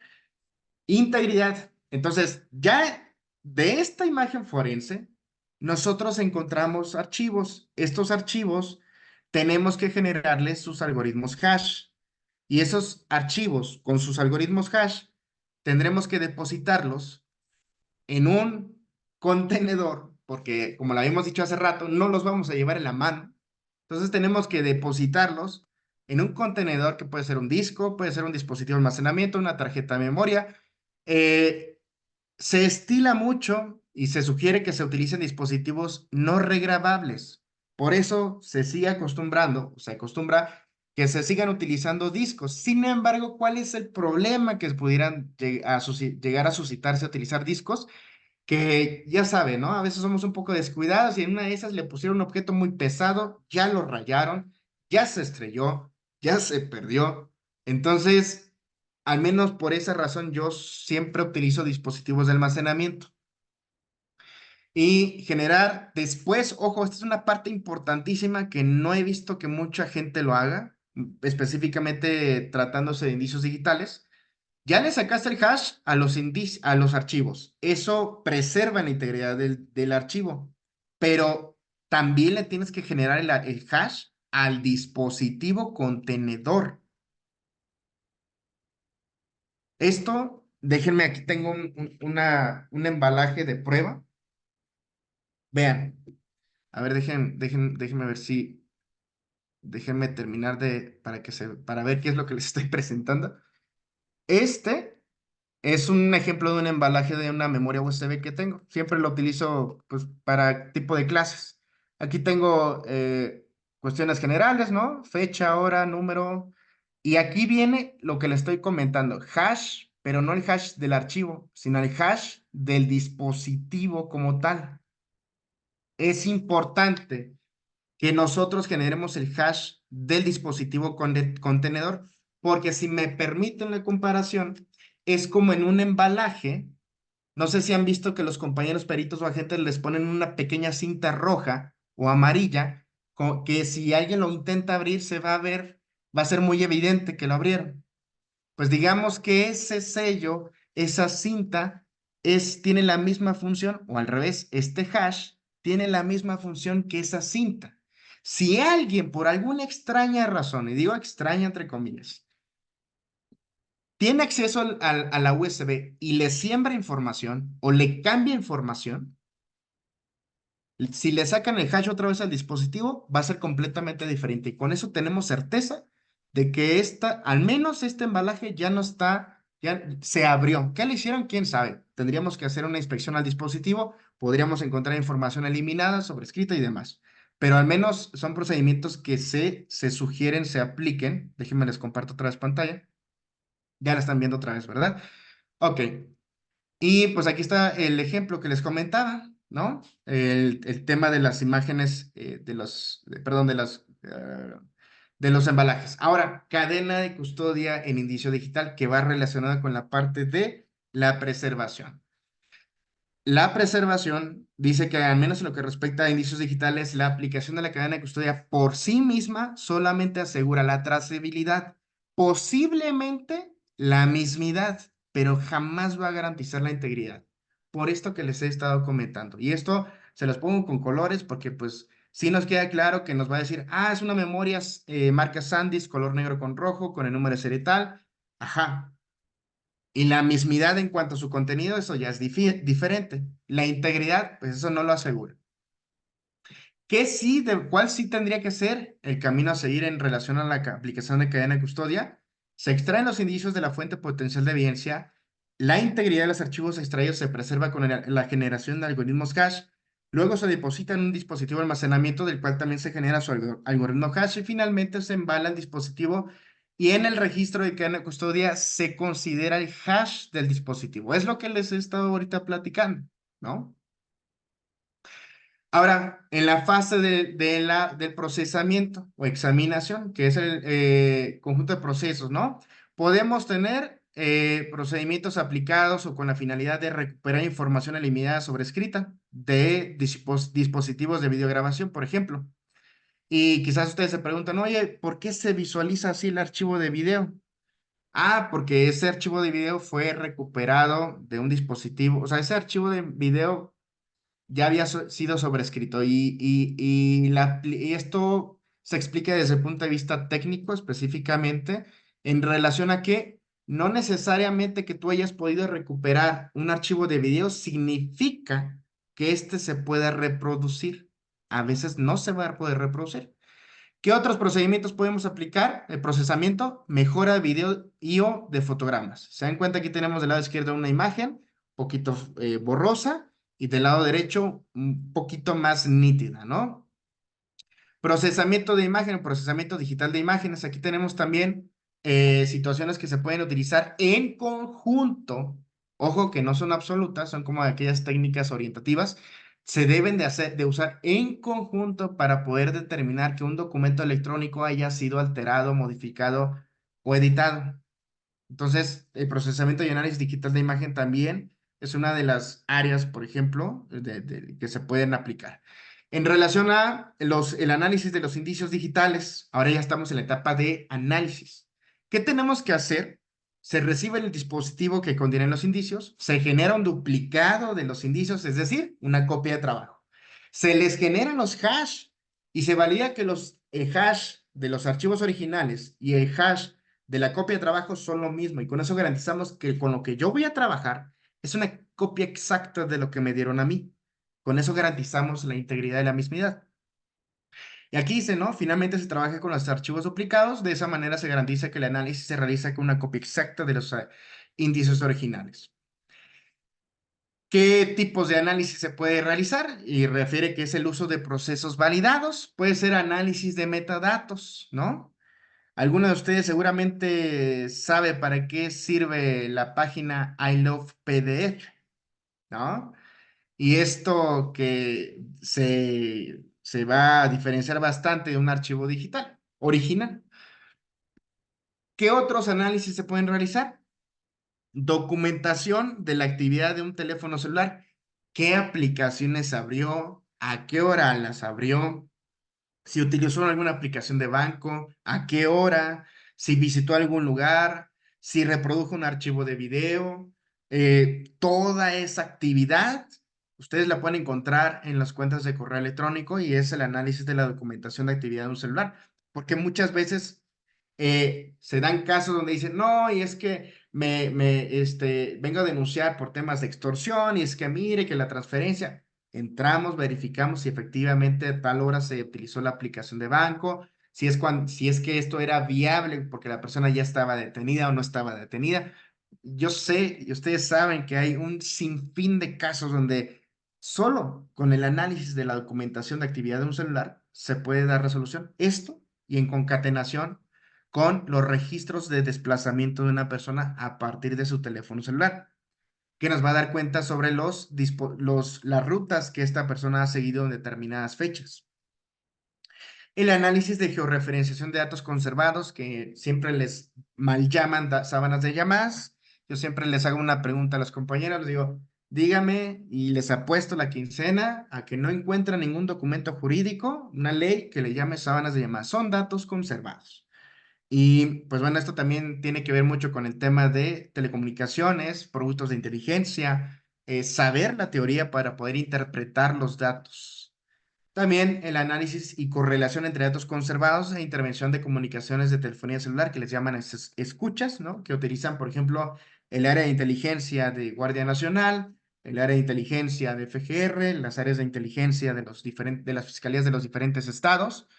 Integridad. Entonces, ya de esta imagen forense, nosotros encontramos archivos. Estos archivos tenemos que generarles sus algoritmos hash. Y esos archivos con sus algoritmos hash tendremos que depositarlos en un contenedor, porque como lo habíamos dicho hace rato, no los vamos a llevar en la mano. Entonces tenemos que depositarlos en un contenedor que puede ser un disco, puede ser un dispositivo de almacenamiento, una tarjeta de memoria. Eh, Se estila mucho y se sugiere que se utilicen dispositivos no regrabables. Por eso se sigue acostumbrando, se acostumbra que se sigan utilizando discos. Sin embargo, ¿cuál es el problema que pudieran llegar a suscitarse a utilizar discos? Que ya sabe, ¿no? A veces somos un poco descuidados y en una de esas le pusieron un objeto muy pesado, ya lo rayaron, ya se estrelló, ya se perdió. Entonces, al menos por esa razón, yo siempre utilizo dispositivos de almacenamiento. Y generar después, ojo, esta es una parte importantísima que no he visto que mucha gente lo haga, específicamente tratándose de indicios digitales. Ya le sacaste el hash a los archivos. Eso preserva la integridad del archivo, pero también le tienes que generar el hash al dispositivo contenedor. Esto, déjenme, aquí tengo un embalaje de prueba. Vean, a ver, déjenme ver si, déjenme terminar para ver qué es lo que les estoy presentando. Este es un ejemplo de un embalaje de una memoria USB que tengo. Siempre lo utilizo pues, para tipo de clases. Aquí tengo cuestiones generales, ¿no? Fecha, hora, número. Y aquí viene lo que le estoy comentando. Hash, pero no el hash del archivo, sino el hash del dispositivo como tal. Es importante que nosotros generemos el hash del dispositivo contenedor, porque si me permiten la comparación, es como en un embalaje. No sé si han visto que los compañeros peritos o agentes les ponen una pequeña cinta roja o amarilla, que si alguien lo intenta abrir, se va a ver, va a ser muy evidente que lo abrieron. Pues digamos que ese sello, esa cinta, tiene la misma función, o al revés, este hash tiene la misma función que esa cinta. Si alguien, por alguna extraña razón, y digo extraña entre comillas, tiene acceso a la USB y le siembra información o le cambia información, si le sacan el hash otra vez al dispositivo, va a ser completamente diferente. Y con eso tenemos certeza de que al menos este embalaje ya no está, ya se abrió. ¿Qué le hicieron? ¿Quién sabe? Tendríamos que hacer una inspección al dispositivo, podríamos encontrar información eliminada, sobrescrita y demás. Pero al menos son procedimientos que se sugieren, se apliquen. Déjenme les comparto otra vez pantalla. Ya la están viendo otra vez, ¿verdad? Ok. Y pues aquí está el ejemplo que les comentaba, ¿no? El tema de las imágenes, perdón, de los embalajes. Ahora, cadena de custodia en indicio digital que va relacionada con la parte de la preservación. La preservación dice que, al menos en lo que respecta a indicios digitales, la aplicación de la cadena de custodia por sí misma solamente asegura la trazabilidad, posiblemente la mismidad, pero jamás va a garantizar la integridad. Por esto que les he estado comentando. Y esto se los pongo con colores porque pues sí nos queda claro que nos va a decir, es una memoria marca SanDisk, color negro con rojo, con el número de serie tal. Ajá, y la mismidad en cuanto a su contenido, eso ya es diferente. La integridad, pues eso no lo asegura. ¿Cuál sí tendría que ser el camino a seguir en relación a la aplicación de cadena de custodia? Se extraen los indicios de la fuente potencial de evidencia. La integridad de los archivos extraídos se preserva con la generación de algoritmos hash. Luego se deposita en un dispositivo de almacenamiento del cual también se genera su algoritmo hash y finalmente se embala el dispositivo y en el registro de cadena de custodia se considera el hash del dispositivo. Es lo que les he estado ahorita platicando, ¿no? Ahora, en la fase del procesamiento o examinación, que es el conjunto de procesos, ¿no? Podemos tener procedimientos aplicados o con la finalidad de recuperar información eliminada sobrescrita de dispositivos de videograbación, por ejemplo. Y quizás ustedes se preguntan, oye, ¿por qué se visualiza así el archivo de video? Porque ese archivo de video fue recuperado de un dispositivo, o sea, ese archivo de video ya había sido sobrescrito y esto se explica desde el punto de vista técnico específicamente en relación a que no necesariamente que tú hayas podido recuperar un archivo de video significa que éste se pueda reproducir. A veces no se va a poder reproducir. ¿Qué otros procedimientos podemos aplicar? El procesamiento, mejora de video y/o de fotogramas. Se dan cuenta, aquí tenemos del lado izquierdo una imagen, poquito borrosa, y del lado derecho un poquito más nítida, ¿no? Procesamiento de imagen, procesamiento digital de imágenes. Aquí tenemos también situaciones que se pueden utilizar en conjunto. Ojo que no son absolutas, son como aquellas técnicas orientativas. Se deben de usar en conjunto para poder determinar que un documento electrónico haya sido alterado, modificado o editado. Entonces, el procesamiento y análisis digital de imagen también es una de las áreas, por ejemplo, que se pueden aplicar. En relación a el análisis de los indicios digitales, ahora ya estamos en la etapa de análisis. ¿Qué tenemos que hacer? Se recibe el dispositivo que contiene los indicios, se genera un duplicado de los indicios, es decir, una copia de trabajo. Se les generan los hash y se valida que el hash de los archivos originales y el hash de la copia de trabajo son lo mismo y con eso garantizamos que con lo que yo voy a trabajar es una copia exacta de lo que me dieron a mí. Con eso garantizamos la integridad y la mismidad. Y aquí dice, ¿no? Finalmente se trabaja con los archivos duplicados, de esa manera se garantiza que el análisis se realiza con una copia exacta de los índices originales. ¿Qué tipos de análisis se puede realizar? Y refiere que es el uso de procesos validados. Puede ser análisis de metadatos, ¿no? Alguno de ustedes seguramente sabe para qué sirve la página I Love PDF, ¿no? Y esto que se va a diferenciar bastante de un archivo digital original. ¿Qué otros análisis se pueden realizar? Documentación de la actividad de un teléfono celular. ¿Qué aplicaciones abrió? ¿A qué hora las abrió? Si utilizó alguna aplicación de banco, a qué hora, si visitó algún lugar, si reprodujo un archivo de video, toda esa actividad, ustedes la pueden encontrar en las cuentas de correo electrónico y es el análisis de la documentación de actividad de un celular, porque muchas veces se dan casos donde dicen, no, y es que vengo a denunciar por temas de extorsión y es que mire que la transferencia. Entramos, verificamos si efectivamente a tal hora se utilizó la aplicación de banco, si es que esto era viable porque la persona ya estaba detenida o no estaba detenida. Yo sé y ustedes saben que hay un sinfín de casos donde solo con el análisis de la documentación de actividad de un celular se puede dar resolución. Esto y en concatenación con los registros de desplazamiento de una persona a partir de su teléfono celular que nos va a dar cuenta sobre las rutas que esta persona ha seguido en determinadas fechas. El análisis de georreferenciación de datos conservados, que siempre les mal llaman sábanas de llamadas. Yo siempre les hago una pregunta a los compañeros, les digo, dígame y les apuesto la quincena a que no encuentran ningún documento jurídico, una ley que le llame sábanas de llamadas. Son datos conservados. Y pues bueno, esto también tiene que ver mucho con el tema de telecomunicaciones, productos de inteligencia, saber la teoría para poder interpretar los datos. También el análisis y correlación entre datos conservados e intervención de comunicaciones de telefonía celular, que les llaman escuchas, ¿no? Que utilizan, por ejemplo, el área de inteligencia de Guardia Nacional, el área de inteligencia de FGR, las áreas de inteligencia de las fiscalías de los diferentes estados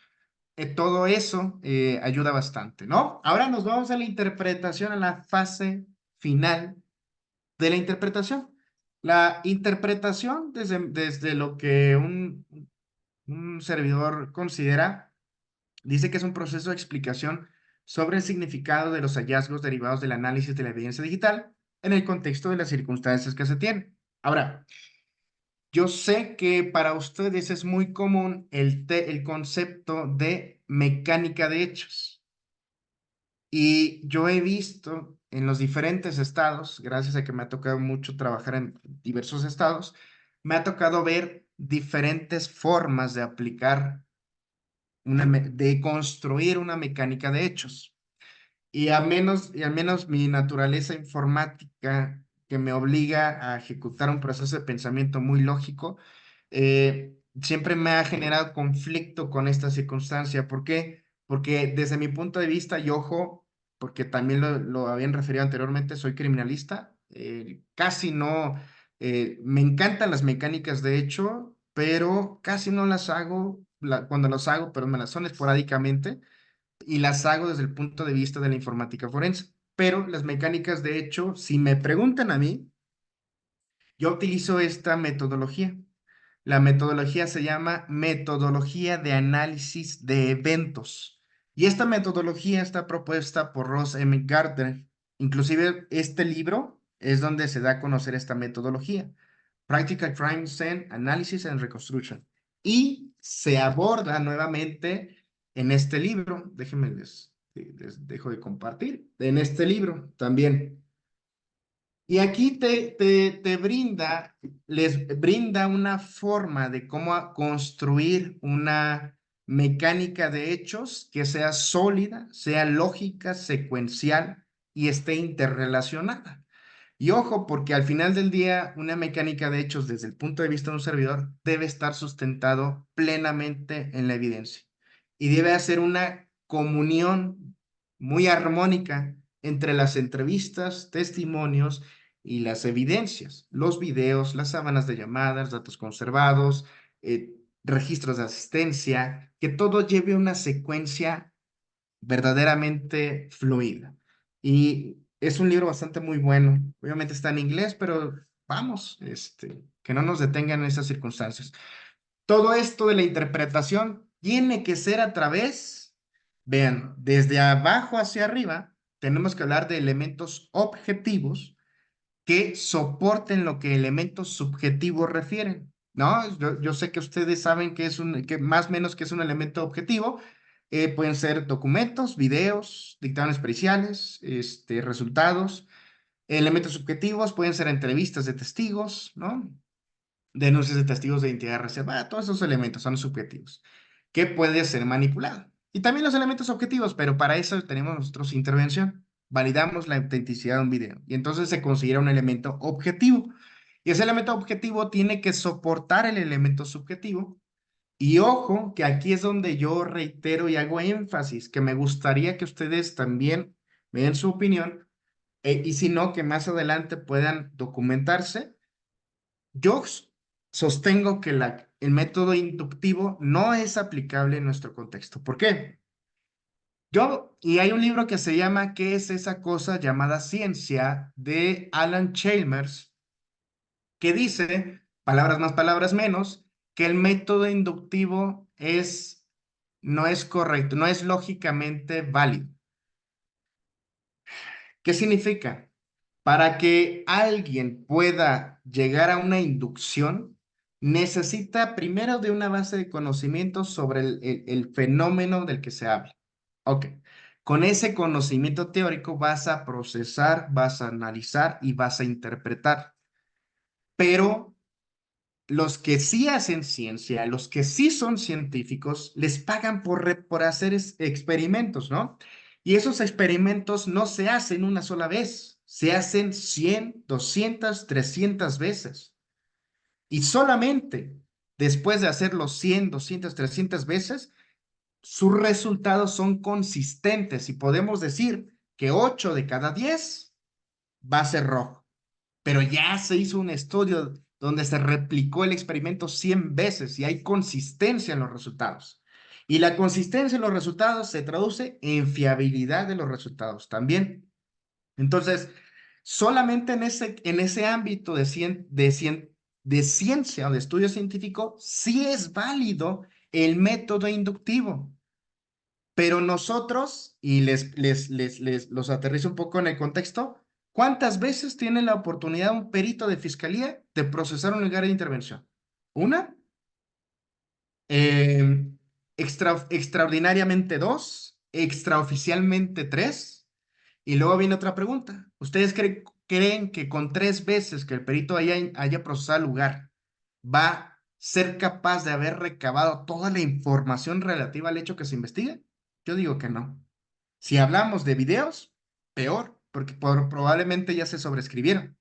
todo eso ayuda bastante, ¿no? Ahora nos vamos a la interpretación, a la fase final de la interpretación. La interpretación desde lo que un servidor considera, dice que es un proceso de explicación sobre el significado de los hallazgos derivados del análisis de la evidencia digital en el contexto de las circunstancias que se tienen. Ahora, yo sé que para ustedes es muy común el concepto de mecánica de hechos. Y yo he visto en los diferentes estados, gracias a que me ha tocado mucho trabajar en diversos estados, me ha tocado ver diferentes formas de aplicar, de construir una mecánica de hechos. Y al menos mi naturaleza informática que me obliga a ejecutar un proceso de pensamiento muy lógico, siempre me ha generado conflicto con esta circunstancia. ¿Por qué? Porque desde mi punto de vista, y ojo, porque también lo habían referido anteriormente, soy criminalista, casi no, me encantan las mecánicas de hecho, pero casi no las hago, cuando las hago, pero me las son esporádicamente y las hago desde el punto de vista de la informática forense. Pero las mecánicas, de hecho, si me preguntan a mí, yo utilizo esta metodología. La metodología se llama metodología de análisis de eventos. Y esta metodología está propuesta por Ross M. Gardner. Inclusive este libro es donde se da a conocer esta metodología. Practical Crime Scene Analysis and Reconstruction. Y se aborda nuevamente en este libro. Déjenme les dejo de compartir. En este libro también. Y aquí les brinda una forma de cómo construir una mecánica de hechos que sea sólida, sea lógica, secuencial y esté interrelacionada. Y ojo, porque al final del día, una mecánica de hechos desde el punto de vista de un servidor debe estar sustentado plenamente en la evidencia y debe hacer una comunión muy armónica entre las entrevistas, testimonios y las evidencias, los videos, las sábanas de llamadas, datos conservados, registros de asistencia, que todo lleve una secuencia verdaderamente fluida. Y es un libro bastante muy bueno. Obviamente está en inglés, pero vamos, que no nos detengan esas circunstancias. Todo esto de la interpretación tiene que ser a través, vean, desde abajo hacia arriba, tenemos que hablar de elementos objetivos que soporten lo que elementos subjetivos refieren, ¿no? Yo sé que ustedes saben que más o menos que es un elemento objetivo. Pueden ser documentos, videos, dictámenes periciales, resultados. Elementos subjetivos pueden ser entrevistas de testigos, ¿no? Denuncias de testigos de identidad reservada. Todos esos elementos son subjetivos, que puede ser manipulado. Y también los elementos objetivos, pero para eso tenemos nosotros intervención. Validamos la autenticidad de un video y entonces se considera un elemento objetivo. Y ese elemento objetivo tiene que soportar el elemento subjetivo. Y ojo, que aquí es donde yo reitero y hago énfasis, que me gustaría que ustedes también me den su opinión, y si no, que más adelante puedan documentarse. Yo sostengo que el método inductivo no es aplicable en nuestro contexto. ¿Por qué? Y hay un libro que se llama ¿Qué es esa cosa llamada ciencia? De Alan Chalmers, que dice, palabras más, palabras menos, que el método inductivo no es correcto, no es lógicamente válido. ¿Qué significa? Para que alguien pueda llegar a una inducción, necesita primero de una base de conocimientos sobre el fenómeno del que se habla. Ok. Con ese conocimiento teórico vas a procesar, vas a analizar y vas a interpretar. Pero los que sí hacen ciencia, los que sí son científicos, les pagan por hacer experimentos, ¿no? Y esos experimentos no se hacen una sola vez, se hacen 100, 200, 300 veces. Y solamente después de hacerlo 100, 200, 300 veces, sus resultados son consistentes y podemos decir que 8 de cada 10 va a ser rojo. Pero ya se hizo un estudio donde se replicó el experimento 100 veces y hay consistencia en los resultados. Y la consistencia en los resultados se traduce en fiabilidad de los resultados también. Entonces, solamente en ese ámbito de ciencia o de estudio científico, sí es válido el método inductivo. Pero nosotros, y los aterrizo un poco en el contexto, ¿cuántas veces tiene la oportunidad un perito de fiscalía de procesar un lugar de intervención? ¿Una? Eh, Extraordinariamente dos, extraoficialmente tres, y luego viene otra pregunta. ¿Ustedes creen que con 3 veces que el perito haya procesado el lugar, va a ser capaz de haber recabado toda la información relativa al hecho que se investiga? Yo digo que no. Si hablamos de videos, peor, porque probablemente ya se sobrescribieron.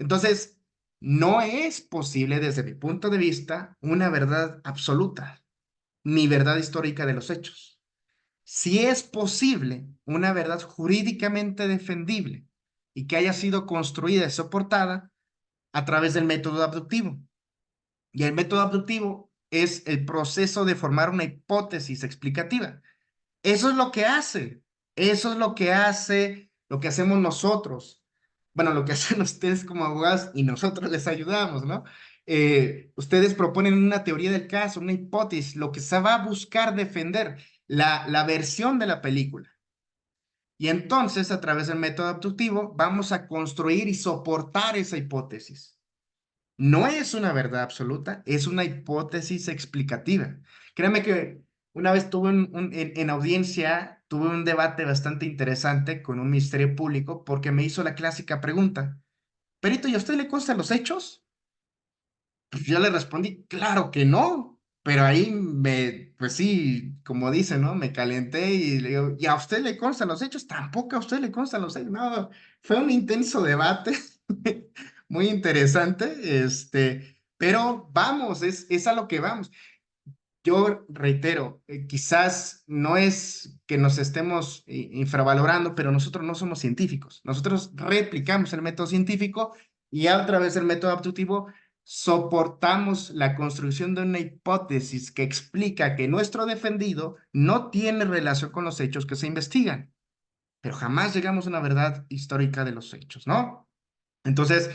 Entonces, no es posible desde mi punto de vista una verdad absoluta, ni verdad histórica de los hechos. Si es posible una verdad jurídicamente defendible y que haya sido construida y soportada a través del método abductivo. Y el método abductivo es el proceso de formar una hipótesis explicativa. Eso es lo que hace. Eso es lo que hacemos nosotros. Bueno, lo que hacen ustedes como abogados y nosotros les ayudamos, ¿no? Ustedes proponen una teoría del caso, una hipótesis, lo que se va a buscar defender, la versión de la película. Y entonces, a través del método abductivo, vamos a construir y soportar esa hipótesis. No es una verdad absoluta, es una hipótesis explicativa. Créeme que una vez tuve en audiencia, tuve un debate bastante interesante con un ministerio público porque me hizo la clásica pregunta: Perito, ¿y a usted le constan los hechos? Pues yo le respondí, claro que no, pero ahí pues sí, como dicen, ¿no? Me calenté y le digo, ¿y a usted le constan los hechos? Tampoco a usted le constan los hechos. No, fue un intenso debate, muy interesante, pero vamos, es a lo que vamos. Yo reitero, quizás no es que nos estemos infravalorando, pero nosotros no somos científicos. Nosotros replicamos el método científico y a través del método abductivo soportamos la construcción de una hipótesis que explica que nuestro defendido no tiene relación con los hechos que se investigan, pero jamás llegamos a una verdad histórica de los hechos, ¿no? Entonces,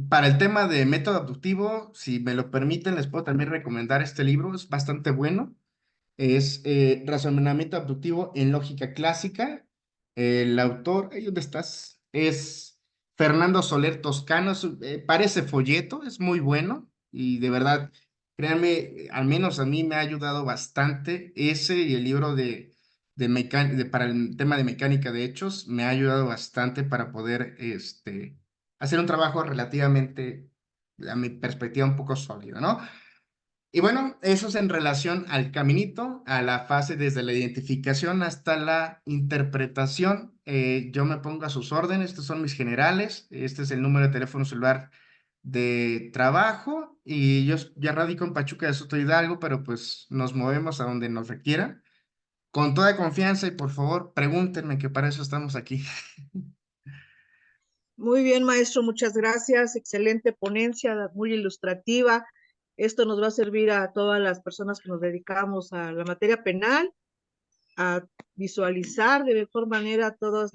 Para el tema de método abductivo, si me lo permiten, les puedo también recomendar este libro, es bastante bueno. Es Razonamiento abductivo en lógica clásica. El autor, ¿ahí dónde estás? Es Fernando Soler Toscano. Parece folleto, es muy bueno y de verdad, créanme, al menos a mí me ha ayudado bastante ese y el libro para el tema de mecánica de hechos, me ha ayudado bastante para poder hacer un trabajo relativamente, a mi perspectiva, un poco sólido, ¿no? Y bueno, eso es en relación al caminito, a la fase desde la identificación hasta la interpretación. Yo me pongo a sus órdenes, estos son mis generales, este es el número de teléfono celular de trabajo y yo ya radico en Pachuca de Soto Hidalgo, pero pues nos movemos a donde nos requiera. Con toda confianza y por favor, pregúntenme que para eso estamos aquí. Muy bien, maestro, muchas gracias. Excelente ponencia, muy ilustrativa. Esto nos va a servir a todas las personas que nos dedicamos a la materia penal, a visualizar de mejor manera todas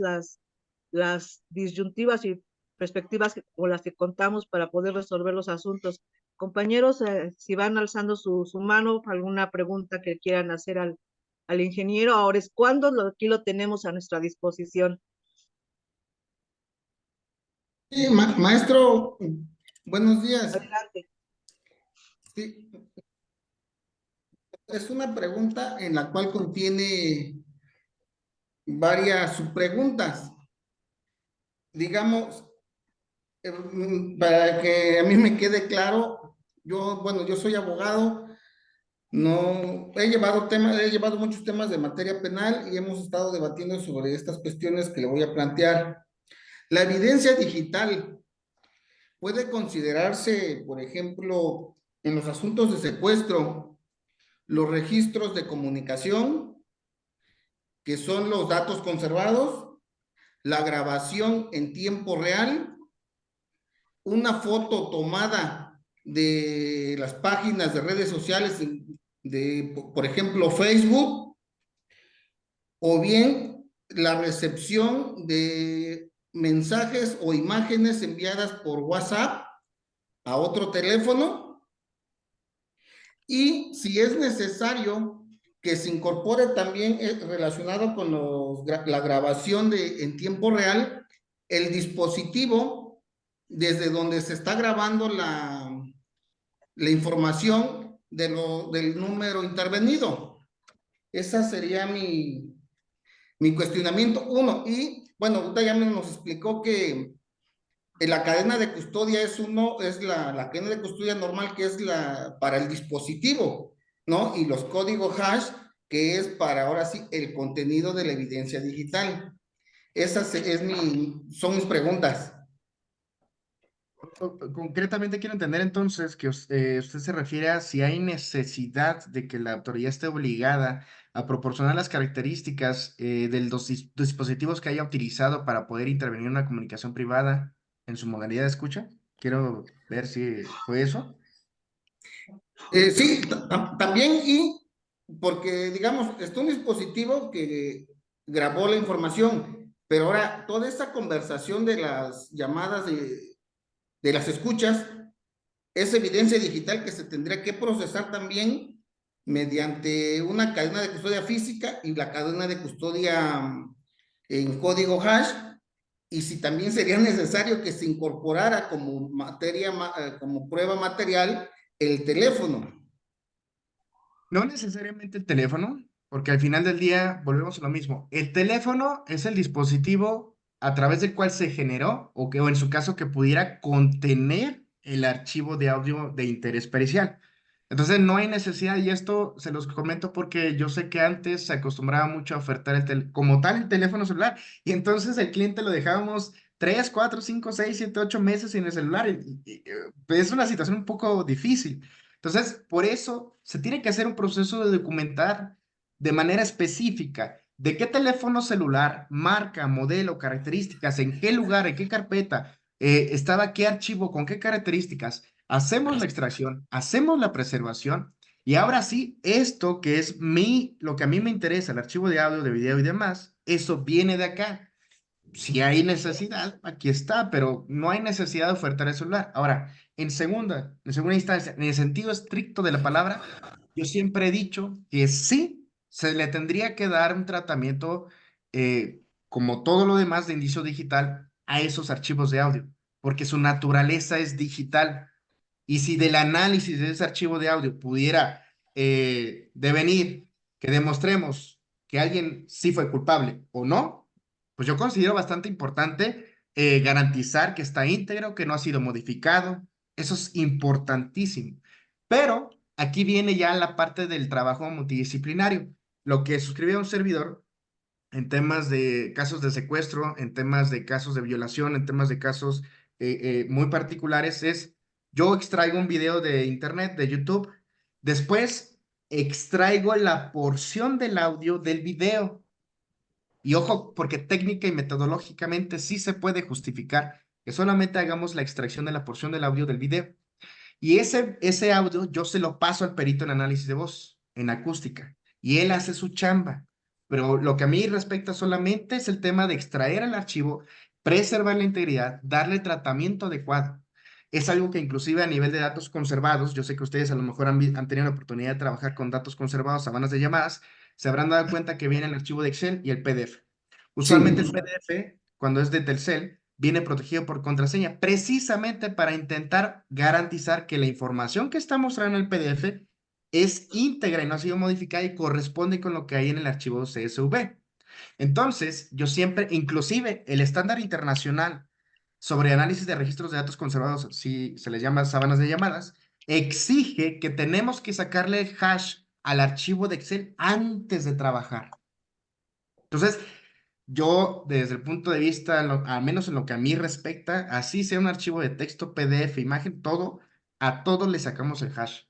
las disyuntivas y perspectivas con las que contamos para poder resolver los asuntos. Compañeros, si van alzando su mano, alguna pregunta que quieran hacer al ingeniero, ahora es cuando, aquí lo tenemos a nuestra disposición. Sí, maestro, buenos días. Adelante. Sí, es una pregunta en la cual contiene varias subpreguntas. Digamos, para que a mí me quede claro, yo soy abogado, no he llevado muchos temas de materia penal y hemos estado debatiendo sobre estas cuestiones que le voy a plantear. La evidencia digital puede considerarse, por ejemplo, en los asuntos de secuestro, los registros de comunicación, que son los datos conservados, la grabación en tiempo real, una foto tomada de las páginas de redes sociales por ejemplo, Facebook, o bien la recepción de mensajes o imágenes enviadas por WhatsApp a otro teléfono, y si es necesario que se incorpore también relacionado con la grabación en tiempo real, el dispositivo desde donde se está grabando la información del número intervenido. Esa sería mi cuestionamiento. Uno, y bueno, ahorita ya nos explicó que la cadena de custodia es la cadena de custodia normal, que es para el dispositivo, ¿no? Y los códigos hash, que es para ahora sí el contenido de la evidencia digital. Esas son mis preguntas. Concretamente quiero entender entonces que usted se refiere a si hay necesidad de que la autoridad esté obligada a proporcionar las características de los dispositivos que haya utilizado para poder intervenir en una comunicación privada en su modalidad de escucha. Quiero ver si fue eso. Sí, también, y porque, digamos, está un dispositivo que grabó la información, pero ahora toda esta conversación de las llamadas de las escuchas es evidencia digital que se tendría que procesar también mediante una cadena de custodia física y la cadena de custodia en código hash, y si también sería necesario que se incorporara como como prueba material el teléfono. No necesariamente el teléfono, porque al final del día volvemos a lo mismo. El teléfono es el dispositivo a través del cual se generó, o en su caso que pudiera contener el archivo de audio de interés pericial. Entonces no hay necesidad, y esto se los comento porque yo sé que antes se acostumbraba mucho a ofertar como tal el teléfono celular, y entonces el cliente lo dejábamos 3, 4, 5, 6, 7, 8 meses sin el celular. Es una situación un poco difícil. Entonces, por eso se tiene que hacer un proceso de documentar de manera específica de qué teléfono celular, marca, modelo, características, en qué lugar, en qué carpeta, estaba qué archivo, con qué características. Hacemos la extracción, hacemos la preservación y ahora sí, esto que es lo que a mí me interesa, el archivo de audio, de video y demás, eso viene de acá. si hay necesidad, aquí está, pero no hay necesidad de ofertar el celular. Ahora, en segunda instancia, en el sentido estricto de la palabra, yo siempre he dicho que sí se le tendría que dar un tratamiento, como todo lo demás de indicio digital, a esos archivos de audio, porque su naturaleza es digital. Y si del análisis de ese archivo de audio pudiera devenir que demostremos que alguien sí fue culpable o no, pues yo considero bastante importante garantizar que está íntegro, que no ha sido modificado. Eso es importantísimo. Pero aquí viene ya la parte del trabajo multidisciplinario. Lo que suscribió un servidor en temas de casos de secuestro, en temas de casos de violación, en temas de casos muy particulares, es yo extraigo un video de internet, de YouTube, después extraigo la porción del audio del video. Y ojo, porque técnica y metodológicamente sí se puede justificar que solamente hagamos la extracción de la porción del audio del video. Y ese audio yo se lo paso al perito en análisis de voz, en acústica, y él hace su chamba. Pero lo que a mí respecta solamente es el tema de extraer el archivo, preservar la integridad, darle tratamiento adecuado. Es algo que inclusive a nivel de datos conservados, yo sé que ustedes a lo mejor han tenido la oportunidad de trabajar con datos conservados, sabanas de llamadas, se habrán dado cuenta que viene el archivo de Excel y el PDF. Usualmente el Sí, PDF, cuando es de Telcel, viene protegido por contraseña, precisamente para intentar garantizar que la información que está mostrando en el PDF es íntegra y no ha sido modificada y corresponde con lo que hay en el archivo CSV. Entonces, yo siempre, inclusive el estándar internacional sobre análisis de registros de datos conservados, si se les llama sábanas de llamadas, exige que tenemos que sacarle el hash al archivo de Excel antes de trabajar. Entonces, yo, desde el punto de vista, al menos en lo que a mí respecta, así sea un archivo de texto, PDF, imagen, todo, a todo le sacamos el hash,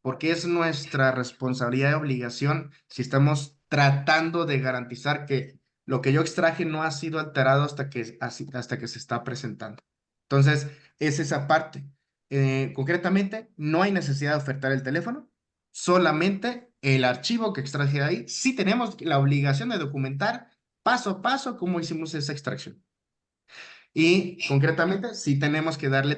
porque es nuestra responsabilidad y obligación si estamos tratando de garantizar que lo que yo extraje no ha sido alterado hasta que se está presentando. Entonces, es esa parte. Concretamente, no hay necesidad de ofertar el teléfono, solamente el archivo que extraje de ahí. Sí tenemos la obligación de documentar paso a paso cómo hicimos esa extracción. Y concretamente, sí tendríamos que darle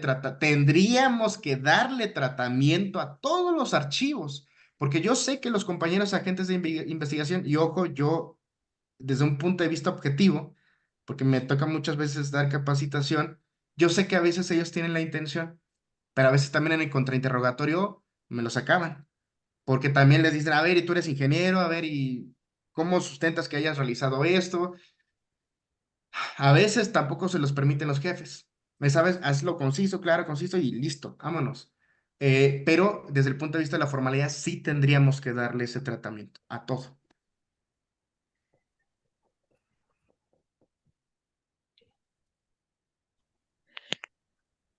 tratamiento a todos los archivos, porque yo sé que los compañeros agentes de investigación, y ojo, yo desde un punto de vista objetivo, porque me toca muchas veces dar capacitación, yo sé que a veces ellos tienen la intención, pero a veces también en el contrainterrogatorio me lo sacaban, porque también les dicen, a ver, y tú eres ingeniero, a ver, y cómo sustentas que hayas realizado esto. A veces tampoco se los permiten los jefes. ¿Me sabes? Hazlo conciso, claro, conciso y listo, vámonos. Pero desde el punto de vista de la formalidad, sí tendríamos que darle ese tratamiento a todo.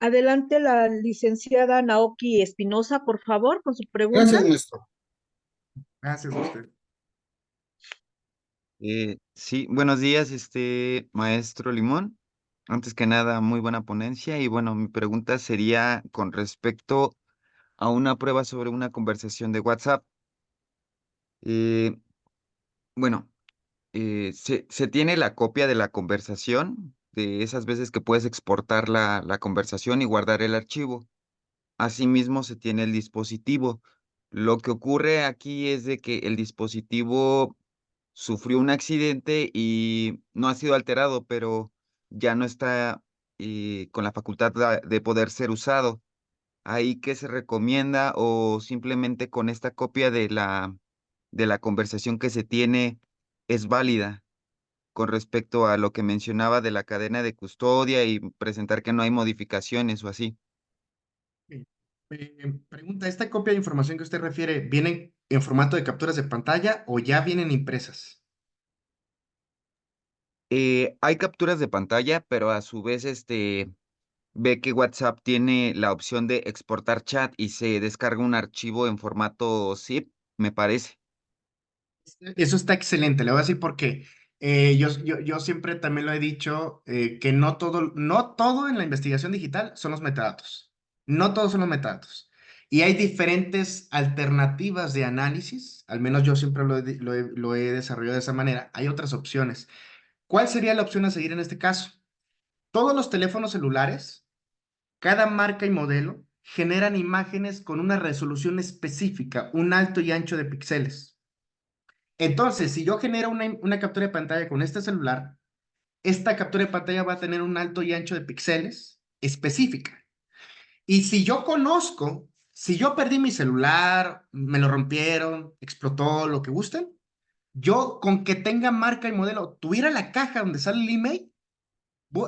Adelante la licenciada Naoki Espinosa, por favor, con su gracias, pregunta. maestro. Gracias a usted. Sí, buenos días, maestro Limón. Antes que nada, muy buena ponencia. Y bueno, mi pregunta sería con respecto a una prueba sobre una conversación de WhatsApp. Eh, bueno, se tiene la copia de la conversación, de esas veces que puedes exportar la conversación y guardar el archivo. Asimismo, se tiene el dispositivo. Lo que ocurre aquí es de que el dispositivo sufrió un accidente y no ha sido alterado, pero ya no está con la facultad de poder ser usado. ¿Ahí qué se recomienda o simplemente con esta copia de la conversación que se tiene es válida con respecto a lo que mencionaba de la cadena de custodia y presentar que no hay modificaciones o así? Ok. Pregunta, ¿esta copia de información que usted refiere viene en formato de capturas de pantalla o ya vienen impresas? Hay capturas de pantalla, pero a su vez ve que WhatsApp tiene la opción de exportar chat y se descarga un archivo en formato zip, me parece. Eso está excelente, le voy a decir por qué. Yo siempre también lo he dicho, que no todo en la investigación digital son los metadatos. No todos son los metadatos. Y hay diferentes alternativas de análisis, al menos yo siempre lo he desarrollado de esa manera. Hay otras opciones. ¿Cuál sería la opción a seguir en este caso? Todos los teléfonos celulares, cada marca y modelo, generan imágenes con una resolución específica, un alto y ancho de píxeles. Entonces, si yo genero una captura de pantalla con este celular, esta captura de pantalla va a tener un alto y ancho de píxeles específica. Y si yo conozco, si yo perdí mi celular, me lo rompieron, explotó, lo que gusten, yo con que tenga marca y modelo, tuviera la caja donde sale el email,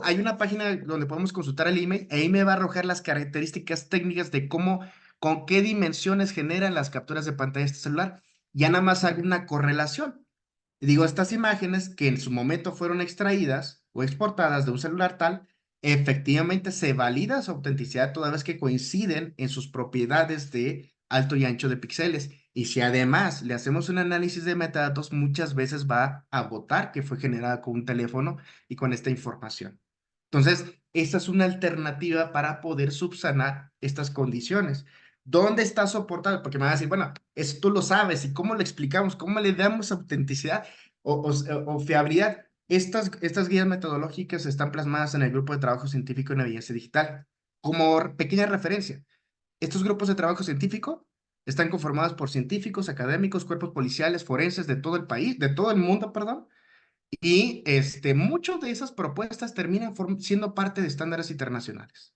hay una página donde podemos consultar el email, ahí me va a arrojar las características técnicas de cómo, con qué dimensiones generan las capturas de pantalla de este celular. Ya nada más hago una correlación. Y digo, estas imágenes que en su momento fueron extraídas o exportadas de un celular tal, efectivamente se valida su autenticidad toda vez que coinciden en sus propiedades de alto y ancho de píxeles. Y si además le hacemos un análisis de metadatos, muchas veces va a votar que fue generada con un teléfono y con esta información. Entonces, esta es una alternativa para poder subsanar estas condiciones. ¿Dónde está soportado? Porque me van a decir, bueno, eso tú lo sabes, ¿y cómo lo explicamos? ¿Cómo le damos autenticidad o fiabilidad? Estas guías metodológicas están plasmadas en el grupo de trabajo científico en evidencia digital. Como pequeña referencia, estos grupos de trabajo científico están conformados por científicos, académicos, cuerpos policiales, forenses de todo el país, de todo el mundo, perdón, y muchas de esas propuestas terminan siendo parte de estándares internacionales.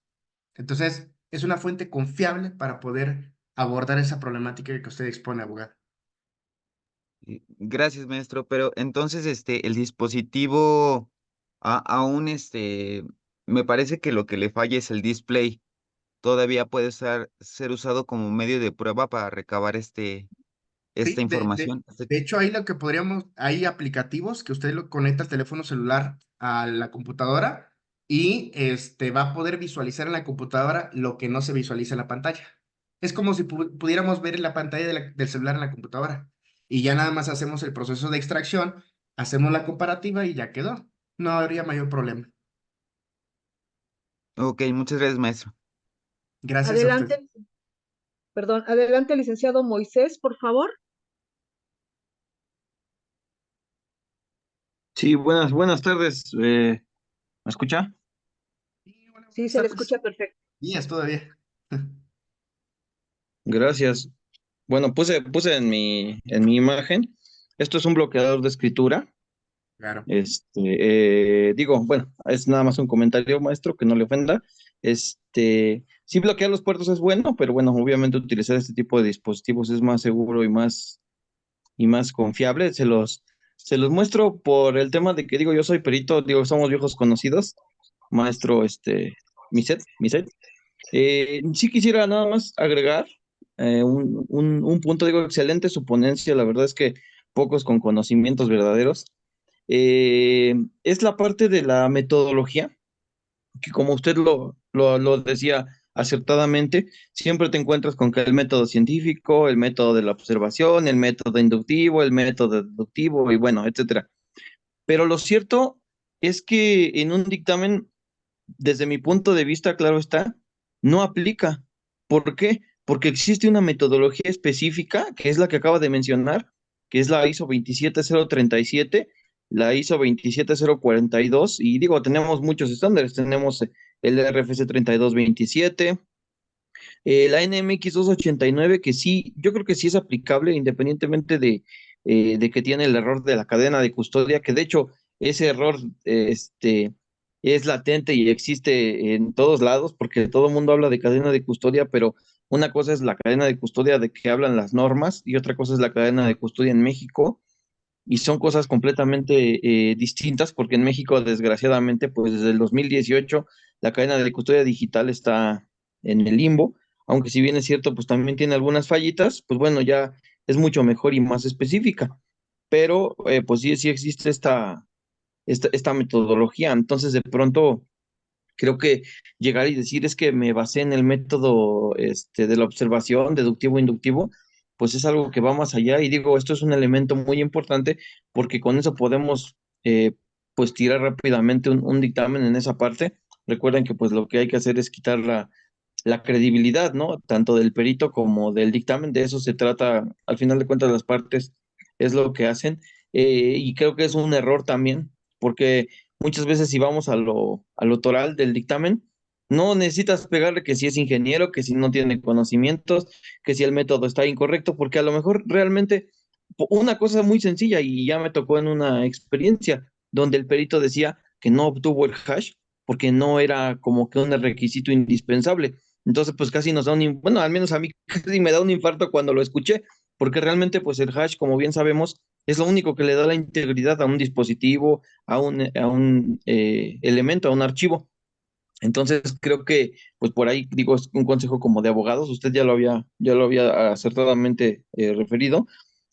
Entonces, es una fuente confiable para poder abordar esa problemática que usted expone, abogado. Gracias, maestro. Pero entonces, el dispositivo aún, me parece que lo que le falla es el display. Todavía puede ser usado como medio de prueba para recabar esta Sí, información. de hecho, ahí lo que podríamos, hay aplicativos que usted lo conecta al teléfono celular a la computadora y va a poder visualizar en la computadora lo que no se visualiza en la pantalla. Es como si pudiéramos ver en la pantalla del celular en la computadora y ya nada más hacemos el proceso de extracción, hacemos la comparativa y ya quedó. No habría mayor problema. Ok, muchas gracias, maestro. Gracias a usted. Adelante, perdón, adelante, licenciado Moisés, por favor. Sí, buenas tardes. ¿Me escucha? Sí, hola, Sí, buenas se le tardes. escucha perfecto. Días todavía. Gracias. Bueno, puse en mi imagen. Esto es un bloqueador de escritura. Claro. Digo, bueno, es nada más un comentario, maestro, que no le ofenda. Sí bloquear los puertos es bueno, pero bueno, obviamente utilizar este tipo de dispositivos es más seguro y más confiable. Se los muestro por el tema de que digo, yo soy perito, digo, somos viejos conocidos, maestro, Miset. Sí quisiera nada más agregar un punto, digo, excelente su ponencia, la verdad es que pocos con conocimientos verdaderos. Es la parte de la metodología, que como usted lo decía acertadamente, siempre te encuentras con que el método científico, el método de la observación, el método inductivo, el método deductivo y bueno, etcétera. Pero lo cierto es que en un dictamen, desde mi punto de vista, claro está, no aplica. ¿Por qué? Porque existe una metodología específica, que es la que acaba de mencionar, que es la ISO 27037, la ISO 27042, y digo, tenemos muchos estándares, tenemos el RFC 3227, la NMX 289, que sí, yo creo que sí es aplicable independientemente de que tiene el error de la cadena de custodia, que de hecho ese error es latente y existe en todos lados, porque todo el mundo habla de cadena de custodia, pero una cosa es la cadena de custodia de que hablan las normas y otra cosa es la cadena de custodia en México. Y son cosas completamente distintas, porque en México, desgraciadamente, pues desde el 2018 la cadena de custodia digital está en el limbo, aunque si bien es cierto, pues también tiene algunas fallitas, pues bueno, ya es mucho mejor y más específica, pero pues sí existe esta metodología. Entonces, de pronto, creo que llegar y decir es que me basé en el método de la observación deductivo-inductivo, pues es algo que va más allá y digo, esto es un elemento muy importante porque con eso podemos pues tirar rápidamente un dictamen en esa parte. Recuerden que pues lo que hay que hacer es quitar la credibilidad, ¿no? Tanto del perito como del dictamen, de eso se trata, al final de cuentas las partes es lo que hacen, y creo que es un error también porque muchas veces si vamos a lo toral del dictamen, no necesitas pegarle que si es ingeniero, que si no tiene conocimientos, que si el método está incorrecto, porque a lo mejor realmente una cosa muy sencilla, y ya me tocó en una experiencia donde el perito decía que no obtuvo el hash porque no era como que un requisito indispensable. Entonces, pues casi nos da bueno, al menos a mí casi me da un infarto cuando lo escuché, porque realmente, pues el hash, como bien sabemos, es lo único que le da la integridad a un dispositivo, a un elemento, a un archivo. Entonces, creo que, pues por ahí digo, es un consejo como de abogados, usted ya lo había acertadamente referido.